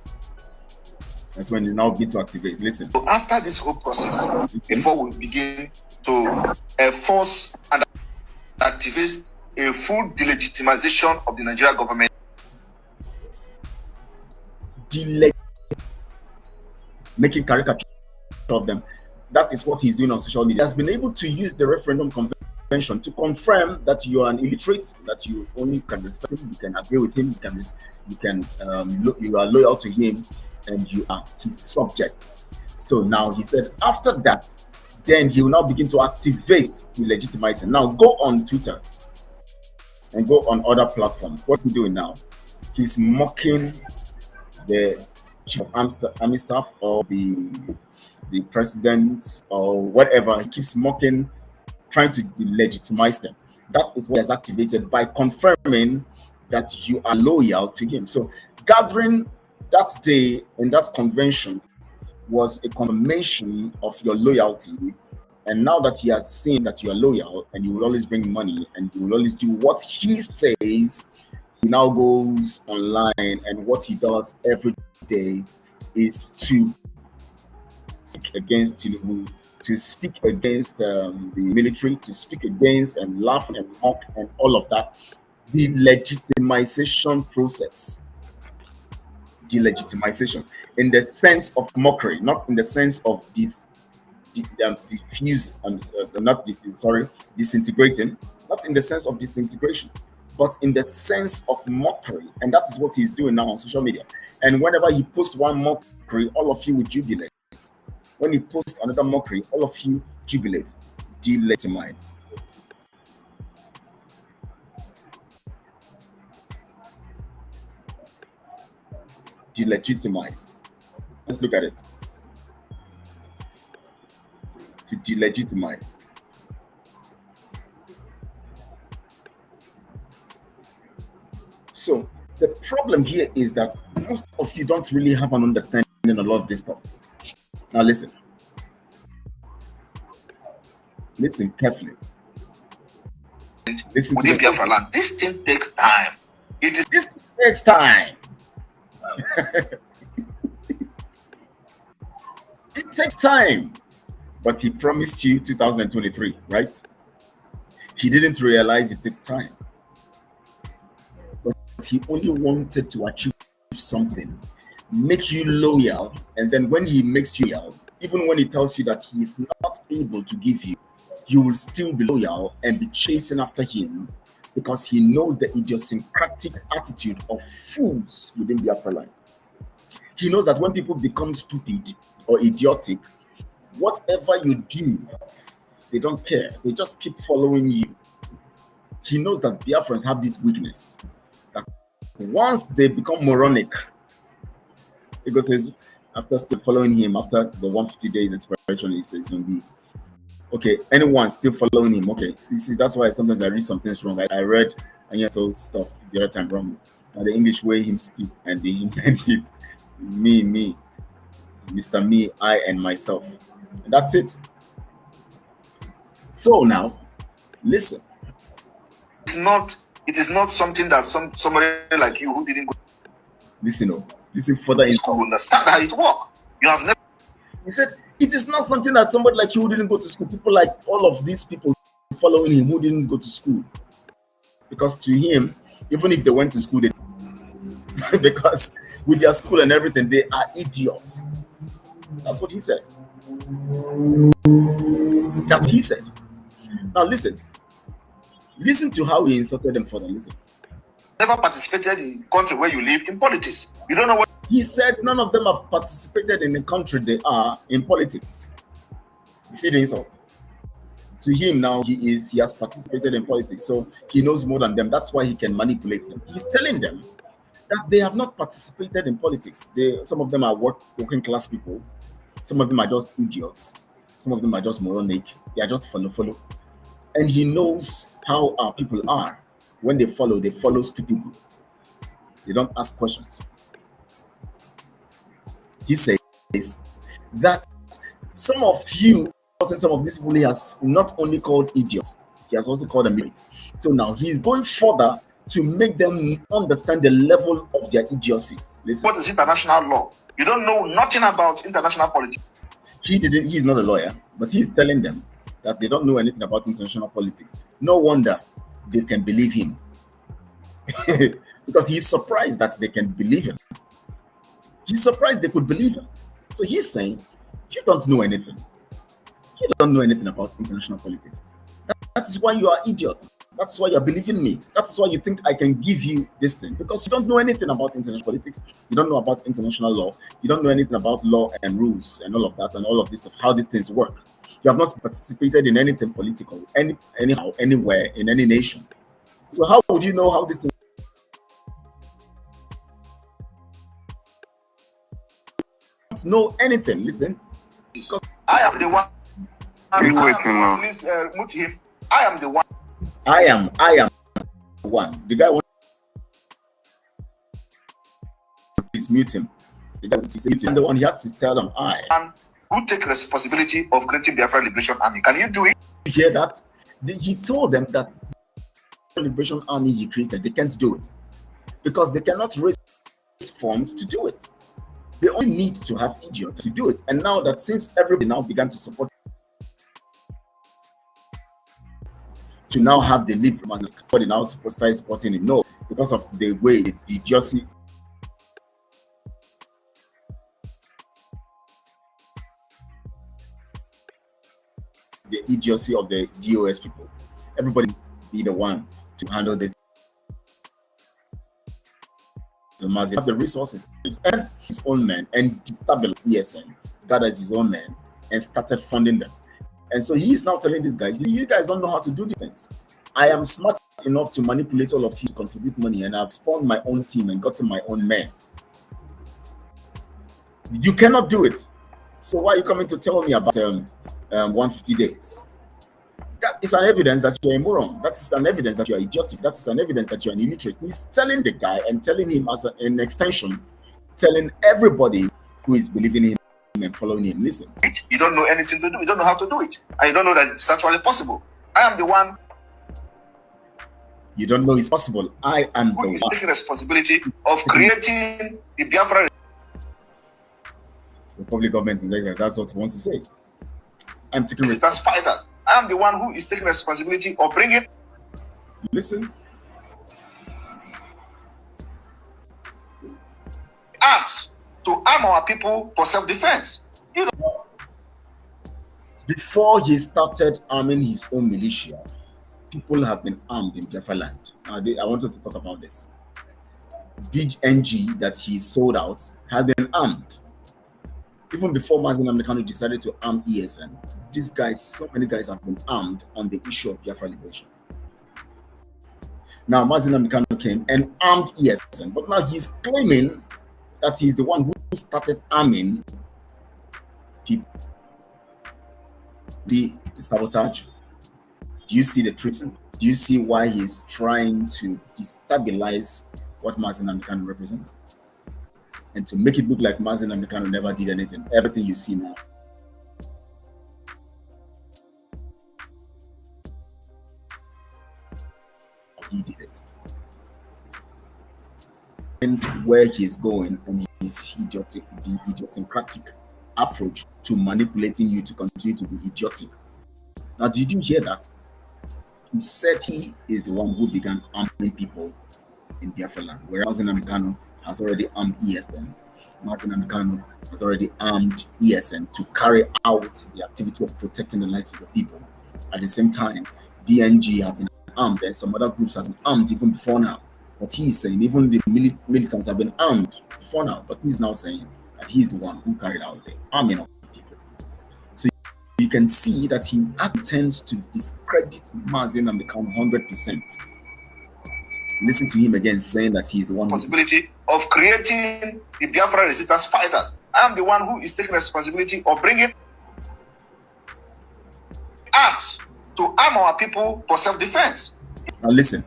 That's when you now begin to activate. Listen. So after this whole process, before we begin to enforce and activate a full delegitimization of the Nigerian government, making caricature of them. That is what he's doing on social media. He has been able to use the referendum convention to confirm that you are an illiterate, that you only can respect him, you can agree with him, you are loyal to him, and you are his subject. So now he said after that, then he will now begin to activate the legitimizing. Now go on Twitter and go on other platforms. What's he doing now? He's mocking the chief of army staff or the president or whatever. He keeps mocking, trying to delegitimize them. That is what is activated by confirming that you are loyal to him. So gathering that day in that convention was a confirmation of your loyalty. And now that he has seen that you are loyal and you will always bring money and you will always do what he says, he now goes online, and what he does every day is to speak against Tinubu, to speak against the military, to speak against and laugh and mock and all of that. The legitimization process. delegitimization, in the sense of mockery, not in the sense of diffuse, not sorry, disintegrating, not in the sense of disintegration, but in the sense of mockery. And that is what he's doing now on social media. And whenever he posts one mockery, all of you will jubilate. When he posts another mockery, all of you jubilate, delegitimize. Delegitimize. Let's look at it. To delegitimize. So the problem here is that most of you don't really have an understanding of a lot of this stuff. Now listen. Listen carefully. Listen to the Biafra land. This thing takes time. This takes time. It takes time. But he promised you 2023, right? He didn't realize it takes time. But he only wanted to achieve something, make you loyal, and then when he makes you loyal, even when he tells you that he is not able to give you, you will still be loyal and be chasing after him, because he knows the idiosyncratic attitude of fools within the afterlife. He knows that when people become stupid or idiotic, whatever you do, they don't care. They just keep following you. He knows that Biafrans have this weakness, that once they become moronic, because says after still following him after the 150 days expiration, he says, okay, anyone still following him, okay. See, that's why sometimes I read some things wrong. I read and so stuff the other time wrong. Now the English way him speak and they invent it. Me, Mr. Me, I, and myself. And that's it. So now, listen. It is not something that somebody like you who didn't go. Listen further in school understand how it works. You have never. He said it is not something that somebody like you who didn't go to school. People like all of these people following him who didn't go to school, because to him, even if they went to school, they because with their school and everything, they are idiots. That's what he said. That's what he said. Now listen to how he insulted them further. Listen. Never participated in country where you live in politics. You don't know what he said. None of them have participated in the country they are in politics. You see the insult? To him now, he has participated in politics, so he knows more than them. That's why he can manipulate them. He's telling them that they have not participated in politics. Some of them are working class people. Some of them are just idiots. Some of them are just moronic. They are just follow. And he knows how our people are. When they follow stupidly. They don't ask questions. He says that some of these people he has not only called idiots, he has also called them idiots. So now he's going further to make them understand the level of their idiocy. Listen. What is international law? You don't know nothing about international politics. He's not a lawyer, but he's telling them that they don't know anything about international politics. No wonder they can believe him. Because he's surprised that they can believe him. He's surprised they could believe him. So he's saying, you don't know anything. You don't know anything about international politics. That is why you are idiots. That's why you're believing me. That's why you think I can give you this thing. Because you don't know anything about international politics. You don't know about international law. You don't know anything about law and rules and all of that and all of this stuff, how these things work. You have not participated in anything political, anyhow, anywhere, in any nation. So how would you know how this thing don't know anything? Listen. I am the one. Please mute him. I am the one. I am the one. The guy wants to mute him. The guy wants to mute him. The one he has to tell them, who take responsibility of creating the Biafra Liberation Army. Can you do it? You hear that? He told them that the Liberation Army he created, they can't do it because they cannot raise funds to do it. They only need to have idiots to do it. And now that since everybody now began to support, to now have the liberals, everybody now start supporting it. No, because of the way the idiocy the idiocy of the DOS people. Everybody be the one to handle this. The Mazi have the resources and his own men and destabilized ESN, gathers his own men and started funding them. And so he is now telling these guys, you guys don't know how to do these things. I am smart enough to manipulate all of you to contribute money, and I've formed my own team and gotten my own men. You cannot do it. So why are you coming to tell me about 150 days? That is an evidence that you're a moron. That is an evidence that you're idiotic. That is an evidence that you're an illiterate. He's telling the guy and telling him as an extension, telling everybody who is believing in him and following him, listen. You don't know anything to do. You don't know how to do it. And you don't know that it's actually possible. I am the one. You don't know it's possible. I am who the is one taking responsibility of creating the Biafra. The public government is like that's what he wants to say. I'm taking resistance fighters. I am the one who is taking responsibility of bringing. Listen. Arms to arm our people for self-defense. You know. Before he started arming his own militia, people have been armed in Biafra land. I wanted to talk about this. Big NG that he sold out has been armed. Even before Mazi Nnamdi Kanu decided to arm ESN, these guys, so many guys have been armed on the issue of Biafra liberation. Now Mazi Nnamdi Kanu came and armed ESN, but now he's claiming that he's the one who started arming people. The sabotage. Do you see the treason? Do you see why he's trying to destabilize what Mazi Nnamdi Kanu represents? And to make it look like Mazi Nnamdi Kanu never did anything. Everything you see now. He did it. And where he's going and his idiosyncratic approach to manipulating you to continue to be idiotic. Now, did you hear that? He said he is the one who began arming people in Biafra land, whereas Mazi Nnamdi Kanu has already armed ESN. Mazi Nnamdi Kanu has already armed ESN to carry out the activity of protecting the lives of the people. At the same time, BNG have been armed and some other groups have been armed even before now. But he is saying even the militants have been armed before now, but he's now saying that he's the one who carried out the arming of people. So you can see that he intends to discredit Mazi Nnamdi Kanu 100%. Listen to him again saying that he's the one responsibility of creating the Biafra resistance fighters. I am the one who is taking responsibility of bringing arms to arm our people for self-defense. Now listen,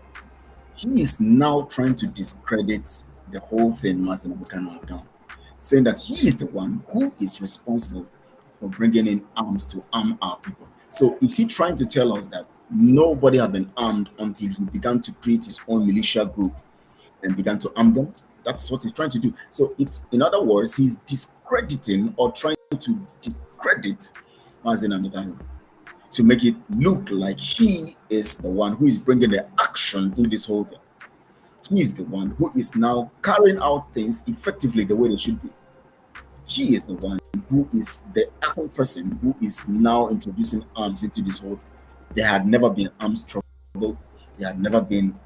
he is now trying to discredit the whole thing Mazi Nnamdi Kanu have done, saying that he is the one who is responsible for bringing in arms to arm our people. So is he trying to tell us that nobody had been armed until he began to create his own militia group and began to arm them? That's what he's trying to do. So it's, in other words, he's discrediting or trying to discredit Mazi Nnamdi Kanu to make it look like he is the one who is bringing the action in this whole thing. He is the one who is now carrying out things effectively the way they should be. He is the one who is the actual person who is now introducing arms into this whole thing. There had never been arms trouble. There had never been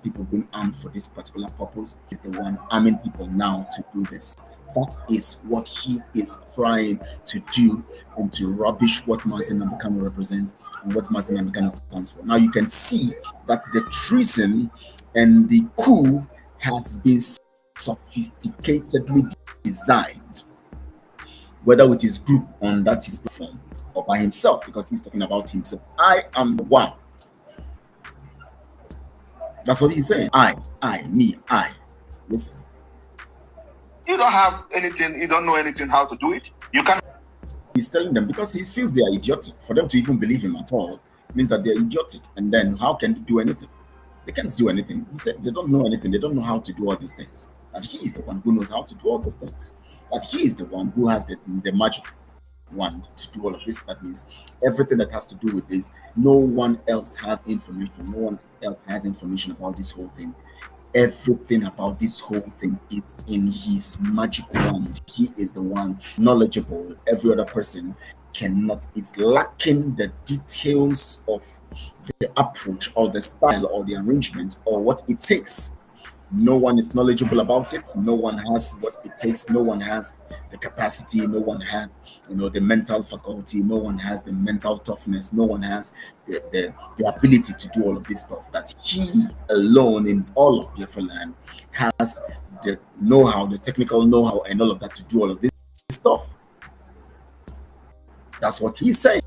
people being armed for this particular purpose. He's the one arming people now to do this. That is what he is trying to do and to rubbish what Mazi Nnamdi Kanu represents and what Mazi Nnamdi Kanu stands for. Now you can see that the treason and the coup has been sophisticatedly designed, whether with his group on that his platform or by himself, because he's talking about himself. I am the one. That's what he's saying. I, me, I. Listen. You don't have anything, you don't know anything how to do it. You can. He's telling them because he feels they are idiotic. For them to even believe him at all means that they're idiotic. And then how can they do anything? They can't do anything. He said they don't know anything. They don't know how to do all these things. That he is the one who knows how to do all these things. That he is the one who has the magic wand to do all of this. That means everything that has to do with this, no one else has information. No one else has information about this whole thing. Everything about this whole thing is in his magic wand. He is the one knowledgeable. Every other person cannot, it's lacking the details of the approach or the style or the arrangement or what it takes. No one is knowledgeable about it. No one has what it takes. No one has the capacity. No one has, the mental faculty. No one has the mental toughness. No one has the ability to do all of this stuff that he alone in all of Biafra land has the know-how, the technical know-how and all of that to do all of this stuff. That's what he's saying.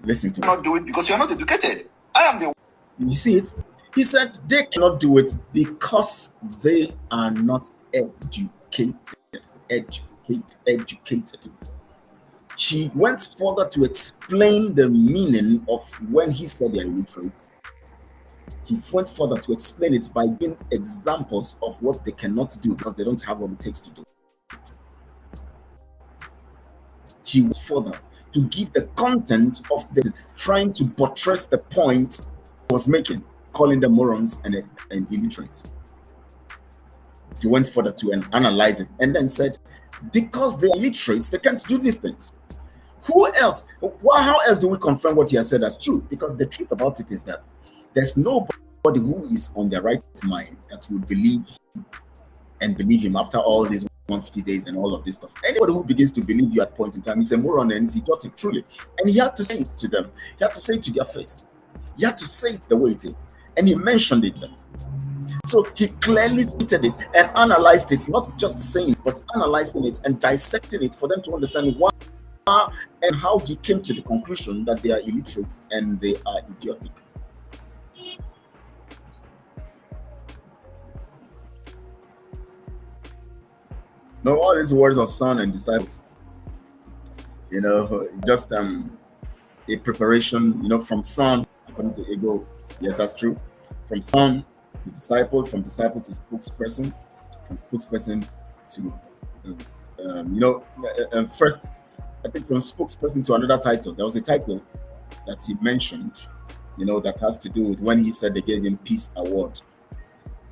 Listen to me. Cannot do it because you're not educated. I am the. You see it? He said they cannot do it because they are not educated. Educated. He went further to explain the meaning of when he said they are illiterate. He went further to explain it by giving examples of what they cannot do because they don't have what it takes to do it. He went further to give the content of the trying to buttress the point he was making, calling them morons and illiterate. He went further to analyze it and then said, because they're illiterates, they can't do these things. Who else? How else do we confirm what he has said as true? Because the truth about it is that there's nobody who is on their right mind that will believe him after all these 150 days and all of this stuff. Anybody who begins to believe you at point in time is a moron and is idiotic, truly. And he had to say it to them. He had to say it to their face. He had to say it the way it is. And he mentioned it them. So he clearly stated it and analyzed it, not just saying it, but analyzing it and dissecting it for them to understand why and how he came to the conclusion that they are illiterate and they are idiotic. No, all these words of son and disciples, just a preparation, from son, according to ego. Yes, that's true. From son to disciple, from disciple to spokesperson, from spokesperson to, first, I think from spokesperson to another title. There was a title that he mentioned, that has to do with when he said they gave him Peace Award.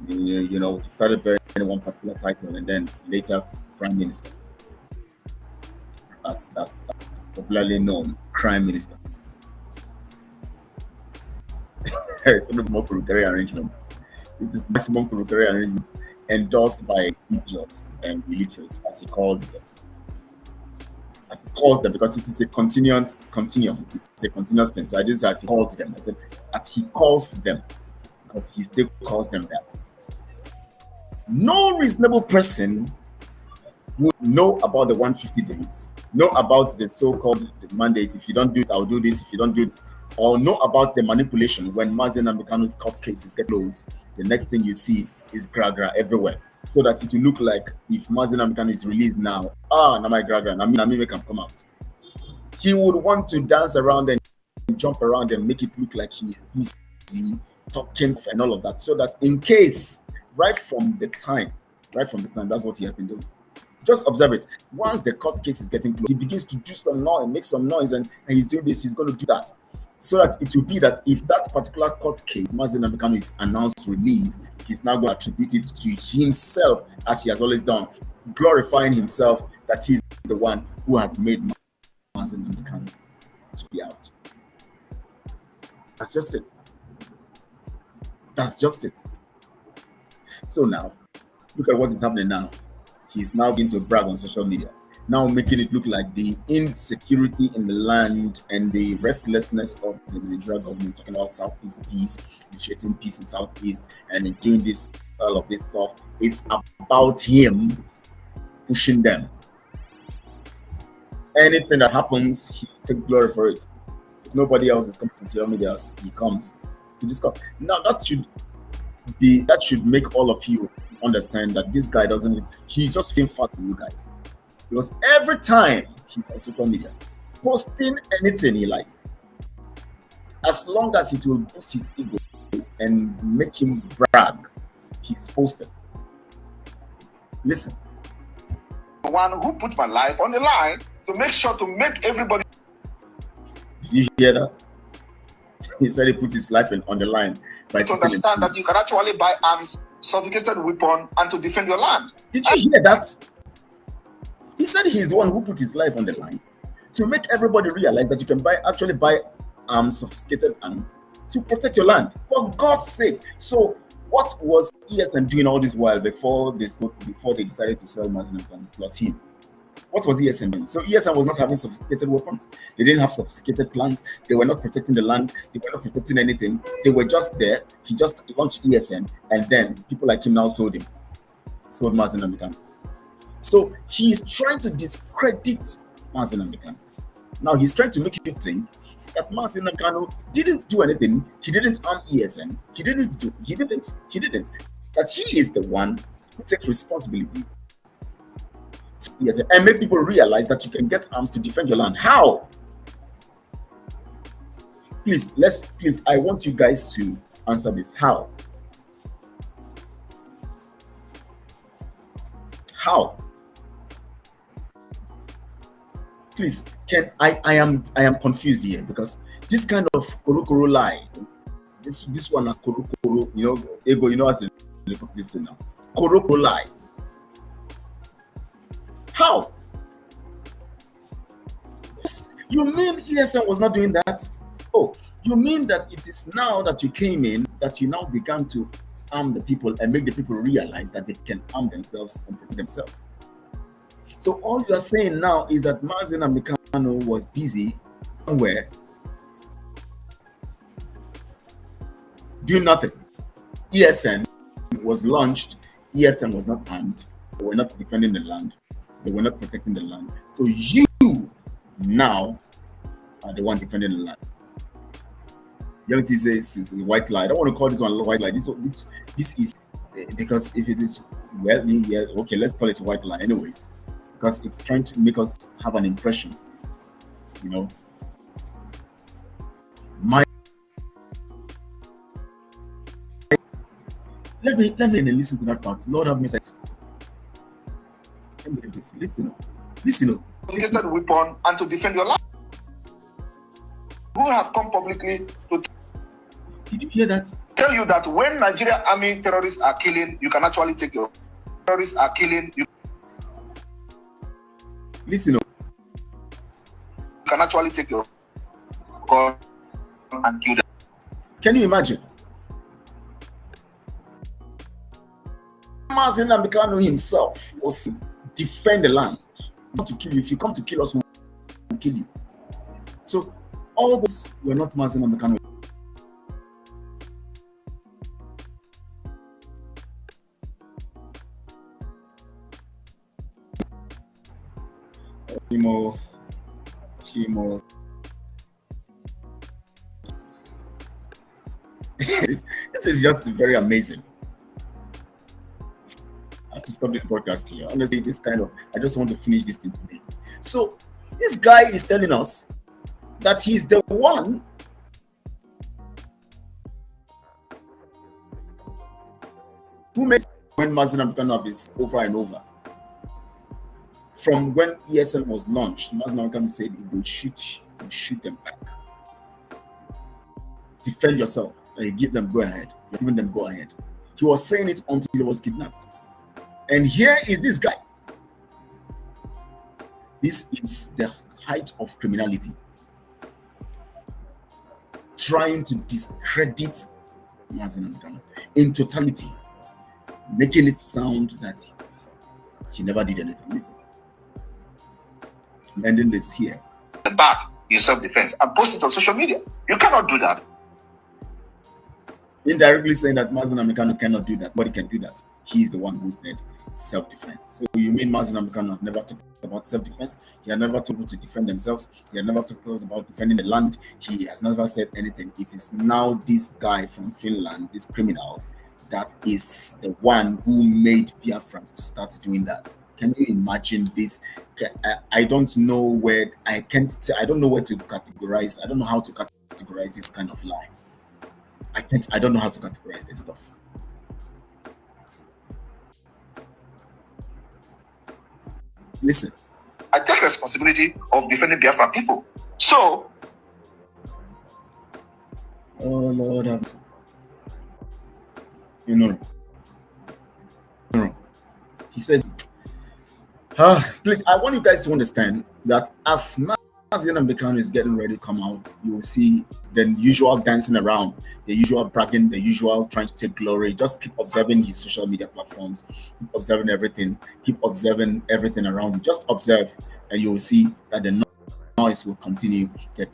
He started bearing one particular title and then later Prime Minister, as popularly known, Crime Minister. It's a more Kurukere arrangement. This is maximum Kurukere arrangement endorsed by idiots and illiterates, as he calls them. As he calls them, because it is a continuum. It's a continuous thing. So I just as he called them. I said as he calls them, because he still calls them that. No reasonable person would know about the 150 days, know about the so-called mandate. If you don't do this, I'll do this. If you don't do this, or know about the manipulation when Mazi and Kanu's court cases get closed. The next thing you see is gra everywhere, so that it will look like if Mazi and Kanu is released now, now my gra, I mean, make him come out. He would want to dance around and jump around and make it look like he is busy talking and all of that, so that in case. Right from the time, that's what he has been doing. Just observe it. Once the court case is getting close, he begins to do some noise, make some noise, and he's doing this, he's going to do that. So that it will be that if that particular court case, Mazi Nnamdi is announced release, he's now going to attribute it to himself, as he has always done, glorifying himself that he's the one who has made Mazi Nnamdi to be out. That's just it. That's just it. So now, look at what is happening now. He's now going to brag on social media, now making it look like the insecurity in the land and the restlessness of the Nigerian government, talking about Southeast peace, initiating peace in Southeast, and doing this, all of this stuff. It's about him pushing them. Anything that happens, he takes glory for it. Nobody else is coming to social media as he comes to discuss. Now that should make all of you understand that this guy he's just feeling fat to you guys. Because every time he's on social media, posting anything he likes, as long as it will boost his ego and make him brag, he's posted. Listen. The one who put my life on the line to make sure to make everybody. Did you hear that? He said he put his life on the line by to understand that you can actually buy arms, sophisticated weapon, and to defend your land. Did you hear that? He said he's the one who put his life on the line to make everybody realize that you can actually buy arms, sophisticated arms, to protect your land. For God's sake. So what was ESN doing all this while before they decided to sell Mazi Nnamdi plus him? What was ESN doing? So ESN was not having sophisticated weapons. They didn't have sophisticated plans. They were not protecting the land. They were not protecting anything. They were just there. He just launched ESN, and then people like him now sold Mazi Nnamdi. So he is trying to discredit Mazi Nnamdi. Now he's trying to make you think that Mazi Nnamdi didn't do anything. He didn't arm ESN. He didn't. That he is the one who takes responsibility to ESN and make people realize that you can get arms to defend your land. How? Please, I want you guys to answer this. How? How? Please, I am confused here, because this kind of korokoro lie, this one korokoro, ego, as a listener now, korokoro lie. How? Yes, you mean ESN was not doing that? Oh, you mean that it is now that you came in that you now began to arm the people and make the people realize that they can arm themselves and protect themselves? So all you are saying now is that Mazi Nnamdi was busy somewhere doing nothing. ESN was launched. ESN was not armed. They were not defending the land. They were not protecting the land. So you now are the one defending the land. Young says it's a white lie. I don't want to call this one a white lie. This is because if it is, well, yeah, okay, let's call it a white lie anyways. Because it's trying to make us have an impression, Let me listen to that part. Lord have mercy. Listen. Sophisticated weapon and to defend your land. Who have come publicly to Did you hear that? Tell you that when Nigeria army terrorists are killing, you can actually take your terrorists are killing. You Listen. You can actually take your gun and kill them. Can you imagine? Mazi Nnamdi himself was defend the land, not to kill you. If you come to kill us, we'll kill you. So all those were not Mazi Nnamdi. Chimo. This is just very amazing. I have to stop this broadcast here. Honestly, I just want to finish this thing today. So this guy is telling us that he's the one who made when Mazi Nnamdi is over and over. From when ESN was launched, Mazi Nnamdi said, if they shoot them back. Defend yourself. And you give them go ahead. You're giving them go ahead. He was saying it until he was kidnapped. And here is this guy. This is the height of criminality. Trying to discredit Mazi Nnamdi in totality. Making it sound that he never did anything. Listen. I'm ending this here. Back in self-defense and post it on social media. You cannot do that. Indirectly saying that Mazi Nnamdi cannot do that, but he can do that. He's the one who said self-defense. So you mean Mazi Nnamdi have never talked about self-defense? He had never told people to defend themselves. He had never talked about defending the land. He has never said anything. It is now this guy from Finland, this criminal, that is the one who made Biafrans to start doing that. Can you imagine this? I don't know where I don't know where to categorize. I don't know how to categorize this kind of lie. I don't know how to categorize this stuff. Listen. I take responsibility of defending Biafra people. So, oh Lord, you know, he said, please, I want you guys to understand that as Mazi Nnamdi Kanu is getting ready to come out, you will see the usual dancing around, the usual bragging, the usual trying to take glory. Just keep observing his social media platforms, keep observing everything around you. Just observe, and you will see that the noise will continue. The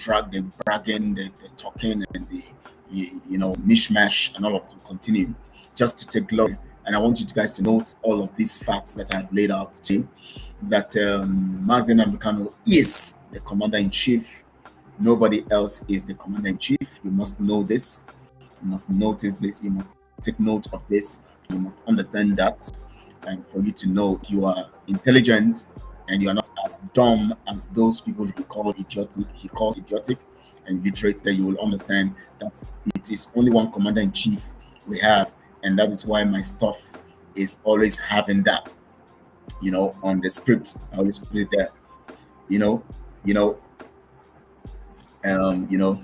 bragging, the talking, and the mishmash, and all of it will continue just to take glory. And I want you guys to note all of these facts that I've laid out to you. That Mazi Nnamdi Kanu is the commander in chief. Nobody else is the commander in chief. You must know this. You must notice this. You must take note of this. You must understand that. And for you to know, you are intelligent and you are not as dumb as those people he calls idiotic and illiterate, that you will understand that it is only one commander in chief we have, and that is why my stuff is always having that, on the script. I always put it there, you know, you know, um, you know,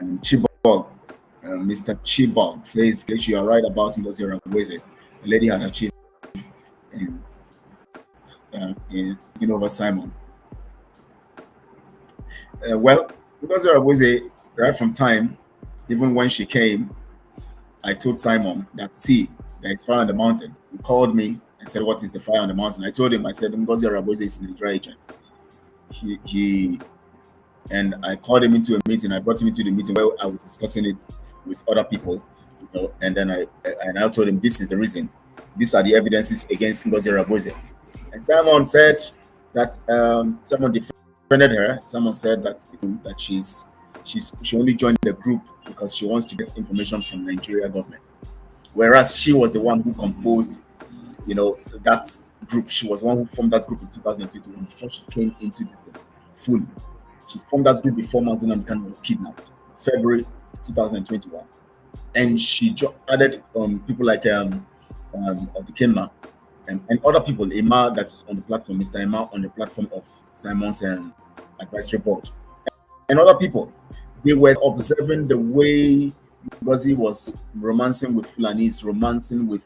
Chibok, Mr. Chibok says, you are right about him, you're always a lady had achieved in over Simon. Well, because you're always a right from time, even when she came, I told Simon that, see, there is fire on the mountain. He called me and said, what is the fire on the mountain? I told him, I said, Ngozi Araboze is an Nigeria agent. And I called him into a meeting. I brought him into the meeting where I was discussing it with other people, and then I told him, this is the reason. These are the evidences against Ngozi Araboze. And Simon said that someone defended her. Someone said that she only joined the group because she wants to get information from the Nigeria government, whereas she was the one who composed, that group. She was the one who formed that group in 2021 before she came into this thing fully. She formed that group before Mazi Nnamdi Kanu was kidnapped, February 2021, and she added people like Odikema and other people, Emma that is on the platform, Mr. Emma on the platform of Simon's advisory board, and other people. They were observing the way Ngozi was romancing with Fulanis, romancing with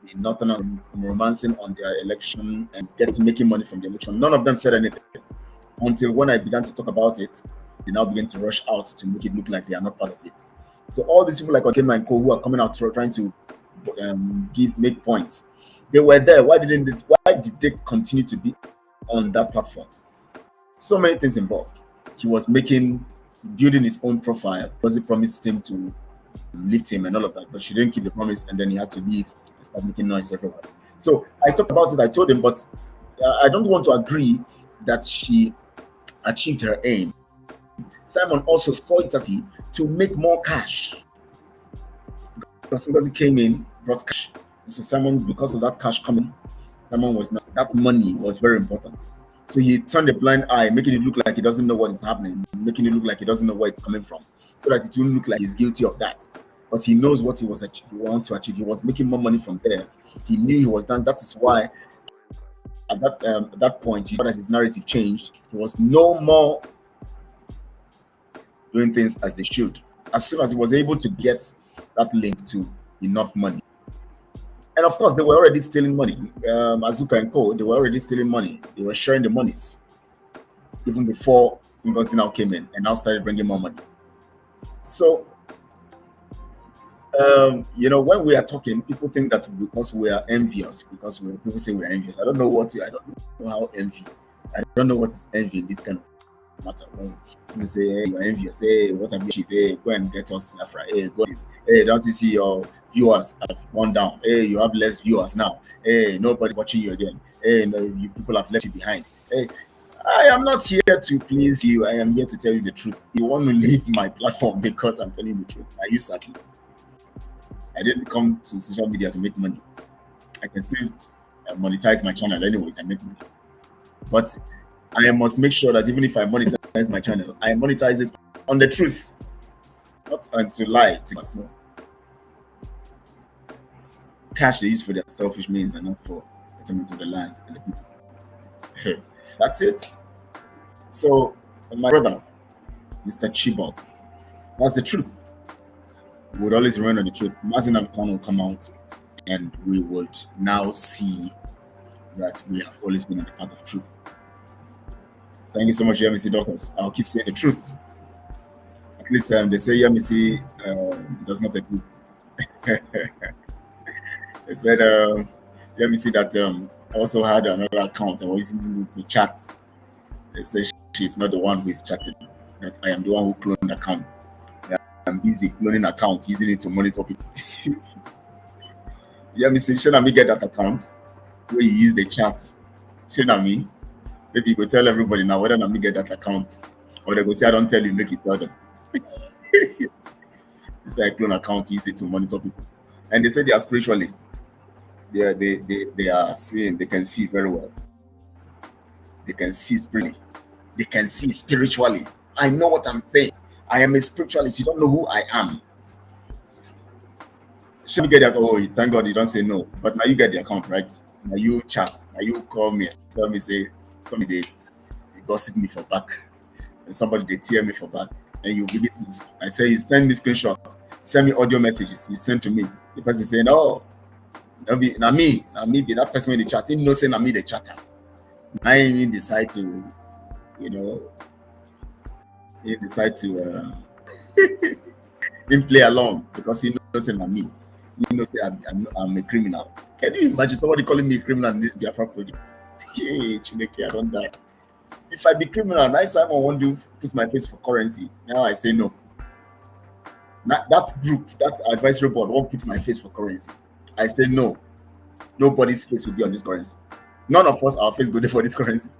the Northern, romancing on their election and making money from the election. None of them said anything until when I began to talk about it. They now begin to rush out to make it look like they are not part of it. So all these people like Okema and Co, who are coming out trying to make points, they were there. Why did they continue to be on that platform? So many things involved. He was building his own profile because he promised him to lift him and all of that, but she didn't keep the promise, and then he had to leave and start making noise everywhere. So I talked about it. I told him, but I don't want to agree that she achieved her aim. Simon also saw it as to make more cash, because he came in, brought cash. So Simon, because of that cash coming, that money was very important. So he turned a blind eye, making it look like he doesn't know what is happening, making it look like he doesn't know where it's coming from, so that it wouldn't look like he's guilty of that. But he knows what he wanted to achieve. He was making more money from there. He knew he was done. That is why at that point, as his narrative changed, he was no more doing things as they should. As soon as he was able to get that link to enough money. And of course, they were already stealing money. Azuka and Co, they were already stealing money. They were sharing the monies even before Ngozi now came in and now started bringing more money. So, when we are talking, people think that because we are envious, people say we're envious. I don't know how envy. I don't know what is envy in this kind of matter. When people say, hey, you're envious. Hey, what have you achieved? Hey, go and get us BIAFRA. Hey, go this. Hey, don't you see your viewers have gone down? Hey, you have less viewers now. Hey, nobody watching you again. Hey, no, you people have left you behind. Hey, I am not here to please you. I am here to tell you the truth. You want to leave my platform because I'm telling you the truth. Are you happy? I didn't come to social media to make money. I can still monetize my channel anyways. I make money, but I must make sure that even if I monetize my channel, I monetize it on the truth, not to lie to us. No. Cash they use for their selfish means and not for betterment of the land and the people. That's it. So my brother, Mr. Chibok, That's the truth. We would always remain on the truth. Mazi and Kanu will come out, and we would now see that we have always been on the path of truth. Thank you so much, Yamisi Dorcas. I'll keep saying the truth. At least they say Yamisi does not exist. They said Yamisi that also had another account. I was using it to chat. They say she's not the one who is chatting. That I am the one who cloned the account. I'm busy cloning accounts, using it to monitor people. Yamisi, shouldn't me get that account where you use the chat? Shouldn't me? Maybe you go tell everybody now whether me get that account, or they go say I don't tell you, make it tell them. It's like clone account, use it to monitor people. And they say they are spiritualists. They are seeing, they can see very well. They can see spiritually. They can see spiritually. I know what I'm saying. I am a spiritualist. You don't know who I am. Should you get that? Oh, thank God you don't say no. But now you get the account, right? Now you chat. Now you call me, tell me, say, somebody they gossip me for back, and somebody they tear me for back, and you give it to me. I say you send me screenshots, send me audio messages, you send to me. The person saying, oh, now me be that person in the chat. He no say na me the chatter. I even decide to, he decide to play along because he knows say na me. He knows say I'm a criminal. Can you imagine somebody calling me a criminal in this Biafra project? Hey, Chineke, I don't die. If I be criminal, now Simon want to put my face for currency. Now I say no. That group, that advisory board won't put my face for currency. I say no. Nobody's face will be on this currency. None of us, our face go there for this currency.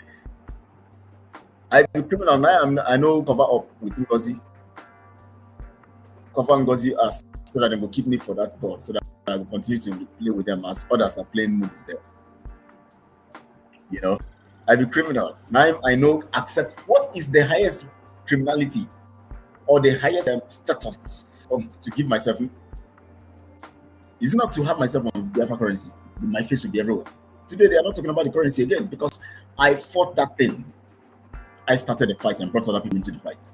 I be criminal now. I know cover up with Ngozi. Cover Ngozi us so that they will keep me for that board, so that I will continue to play with them as others are playing movies there. I be criminal. Now I know, accept what is the highest criminality or the highest status to give myself. Is not to have myself on Biafra currency. My face will be everywhere. Today they are not talking about the currency again because I fought that thing. I started the fight and brought other people into the fight.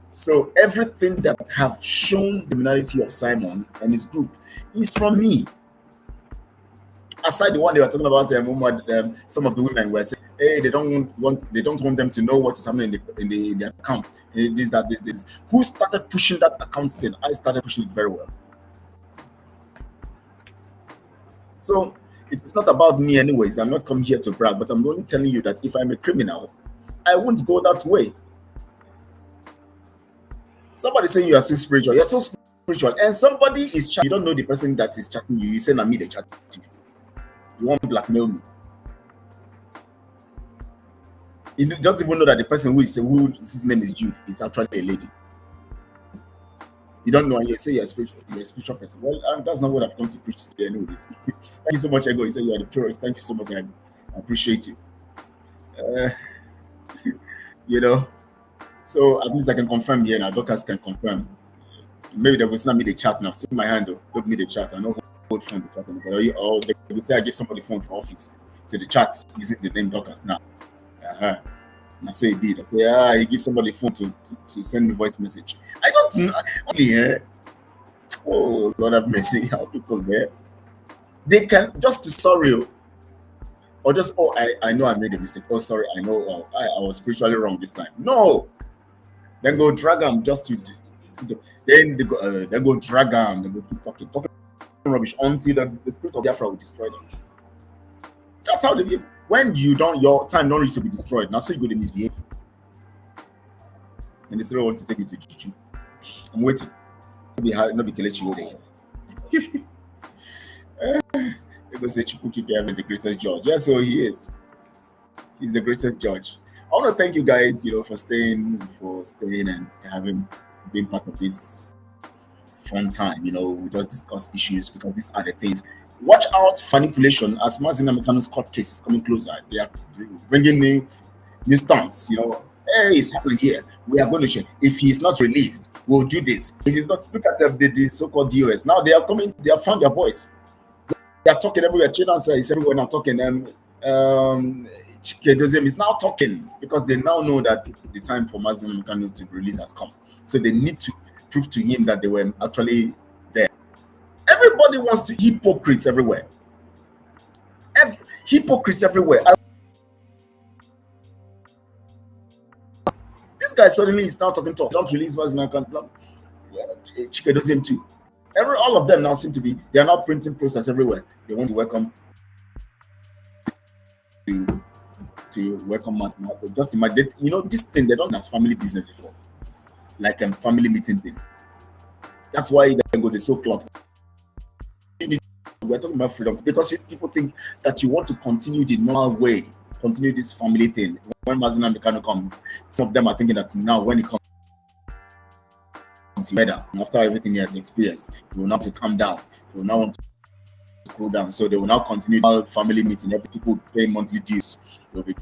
So everything that have shown the criminality of Simon and his group is from me. Aside the one they were talking about, some of the women were saying, "Hey, they don't want them to know what is happening in the account. This. Who started pushing that account thing? I started pushing it very well. So it's not about me, anyways. I'm not coming here to brag, but I'm only telling you that if I'm a criminal, I won't go that way. Somebody saying you are too spiritual. You're too spiritual, and somebody is chatting. You don't know the person that is chatting you. You say, "Na me they chat to you." You want to blackmail me. You don't even know that the person whose name is Jude is actually a lady. You don't know, and you say you're a spiritual person. Well, that's not what I've come to preach today, anyways. Thank you so much, Ego. You say you are the purest. Thank you so much. I appreciate you. So at least I can confirm here now. Doctors can confirm. Maybe they will send me the chat now. See my hand though. Give me the chat. I know who phone the chat. Or they will say I give somebody phone for office to the chat using the name Doctors now. And so he did. I say, he gives somebody phone to send me voice message. I don't know. Only, oh, Lord have mercy. How people there? They can just to sorry. Or just, I know I made a mistake. Oh, sorry, I know I was spiritually wrong this time. No. Then go drag them just to. Then they go drag them. They go keep talking rubbish until the spirit of Biafra will destroy them. That's how they behave. When your time don't reach to be destroyed, now so you go to misbehave. And they still want to take it to Chuchu. I'm waiting. Not be Kelechi over there. They go say Chuku Kike is the greatest judge. Yes, so he is. He's the greatest judge. I want to thank you guys, for staying and having been part of this fun time. We just discuss issues because these are the things. Watch out for manipulation as Mazi Nnamdi's court case is coming closer. They are bringing new stunts. Hey, it's happening here. We are going to change. If he is not released, we'll do this. If he's not, look at the so-called DOS. Now they are coming. They have found their voice. They are talking everywhere. Children is everywhere now talking. Chike is now talking because they now know that the time for Mazi Kanu to release has come. So they need to prove to him that they were actually there. Everybody wants to hypocrites everywhere. Hypocrites everywhere. This guy suddenly is now talking to don't release Mazi Kanu. Chike too. All of them now seem to be, they are now printing process everywhere. They want to welcome to welcome us. Just imagine, you know, this thing they don't have family business before, like a family meeting thing. That's why they go the so club. We're talking about freedom because people think that you want to continue the normal way, continue this family thing. When Mazi Kanu come, some of them are thinking that now when it comes better, after everything he has experienced, he will now to calm down. He will now want to cool down. So they will now continue our family meeting. Every people pay monthly dues. They'll be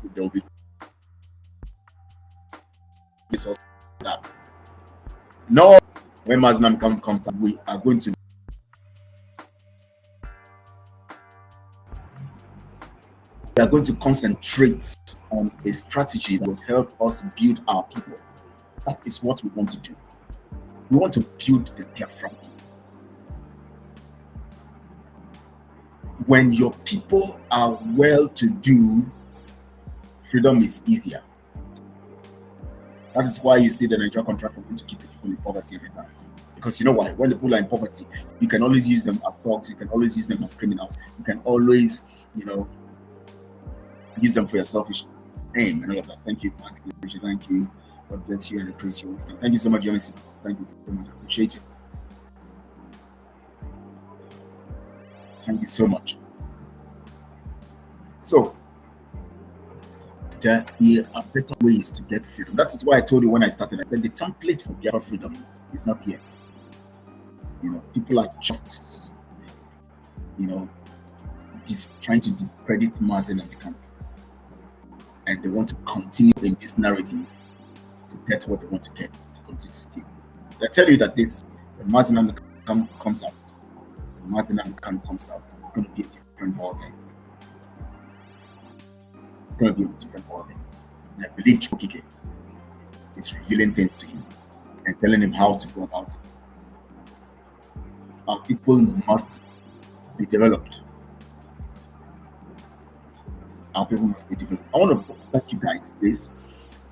that. No, when Mazi Kanu comes, we are going to concentrate on a strategy that will help us build our people. That is what we want to do. We want to build the Biafran people. When your people are well-to-do, freedom is easier. That is why you see the Nigerian contract going to keep the people in poverty every time. Because you know why? When the people are in poverty, you can always use them as dogs. You can always use them as criminals. You can always, you know, use them for your selfish aim and all of that. Thank you, Mazi. Thank you. God bless you and increase your wisdom. Thank you so much, Jonas. Thank you so much. I appreciate you. Thank you so much. So, there are better ways to get freedom. That is why I told you when I started. I said the template for Biafra freedom is not yet. You know, people are just, you know, trying to discredit Mazi Kanu, and they want to continue in this narrative to get what they want to get, to continue to steal. I tell you that this, when Mazi Kanu comes out, it's going to be a different ballgame. It's going to be a different ballgame. And I believe Chokike is revealing things to him and telling him how to go about it. Our people must be developed. Our people must be developed. I want to thank you guys, please.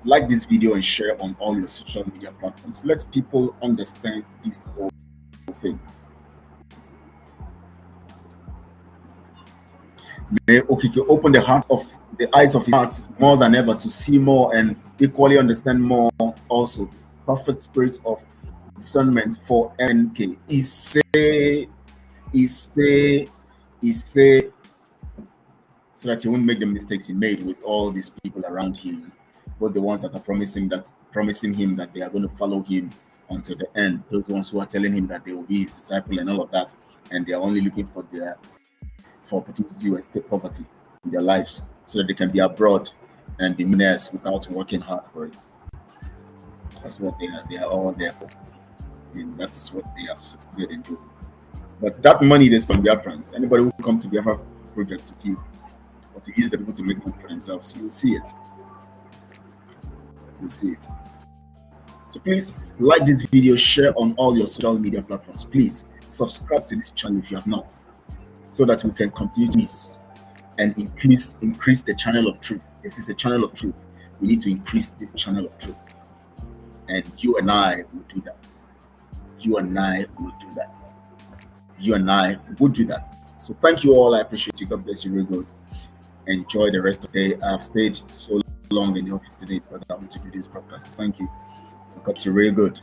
Like this video and share on all your social media platforms. Let people understand this whole thing. May Okike open the eyes of his heart more than ever to see more and equally understand more also. Perfect spirit of discernment for NK. He say, so that he won't make the mistakes he made with all these people around him, both the ones that are promising him that they are going to follow him until the end, those ones who are telling him that they will be his disciple and all of that, and they are only looking for opportunity to escape poverty in their lives so that they can be abroad and be millionaires without working hard for it. That's what they are. They are all there for. And that is what they have succeeded in doing. But that money is from Biafrans. Anybody who come to Biafra project to teach or to use the people to make money for themselves, you will see it. You'll see it. So please like this video, share on all your social media platforms. Please subscribe to this channel if you have not, so that we can continue to and increase the channel of truth. This is a channel of truth. We need to increase this channel of truth. And you and I will do that. You and I will do that. You and I will do that. So thank you all. I appreciate you. God bless you real good. Enjoy the rest of the day. I've stayed so long in the office today because I want to do this podcast. Thank you. God bless you real good.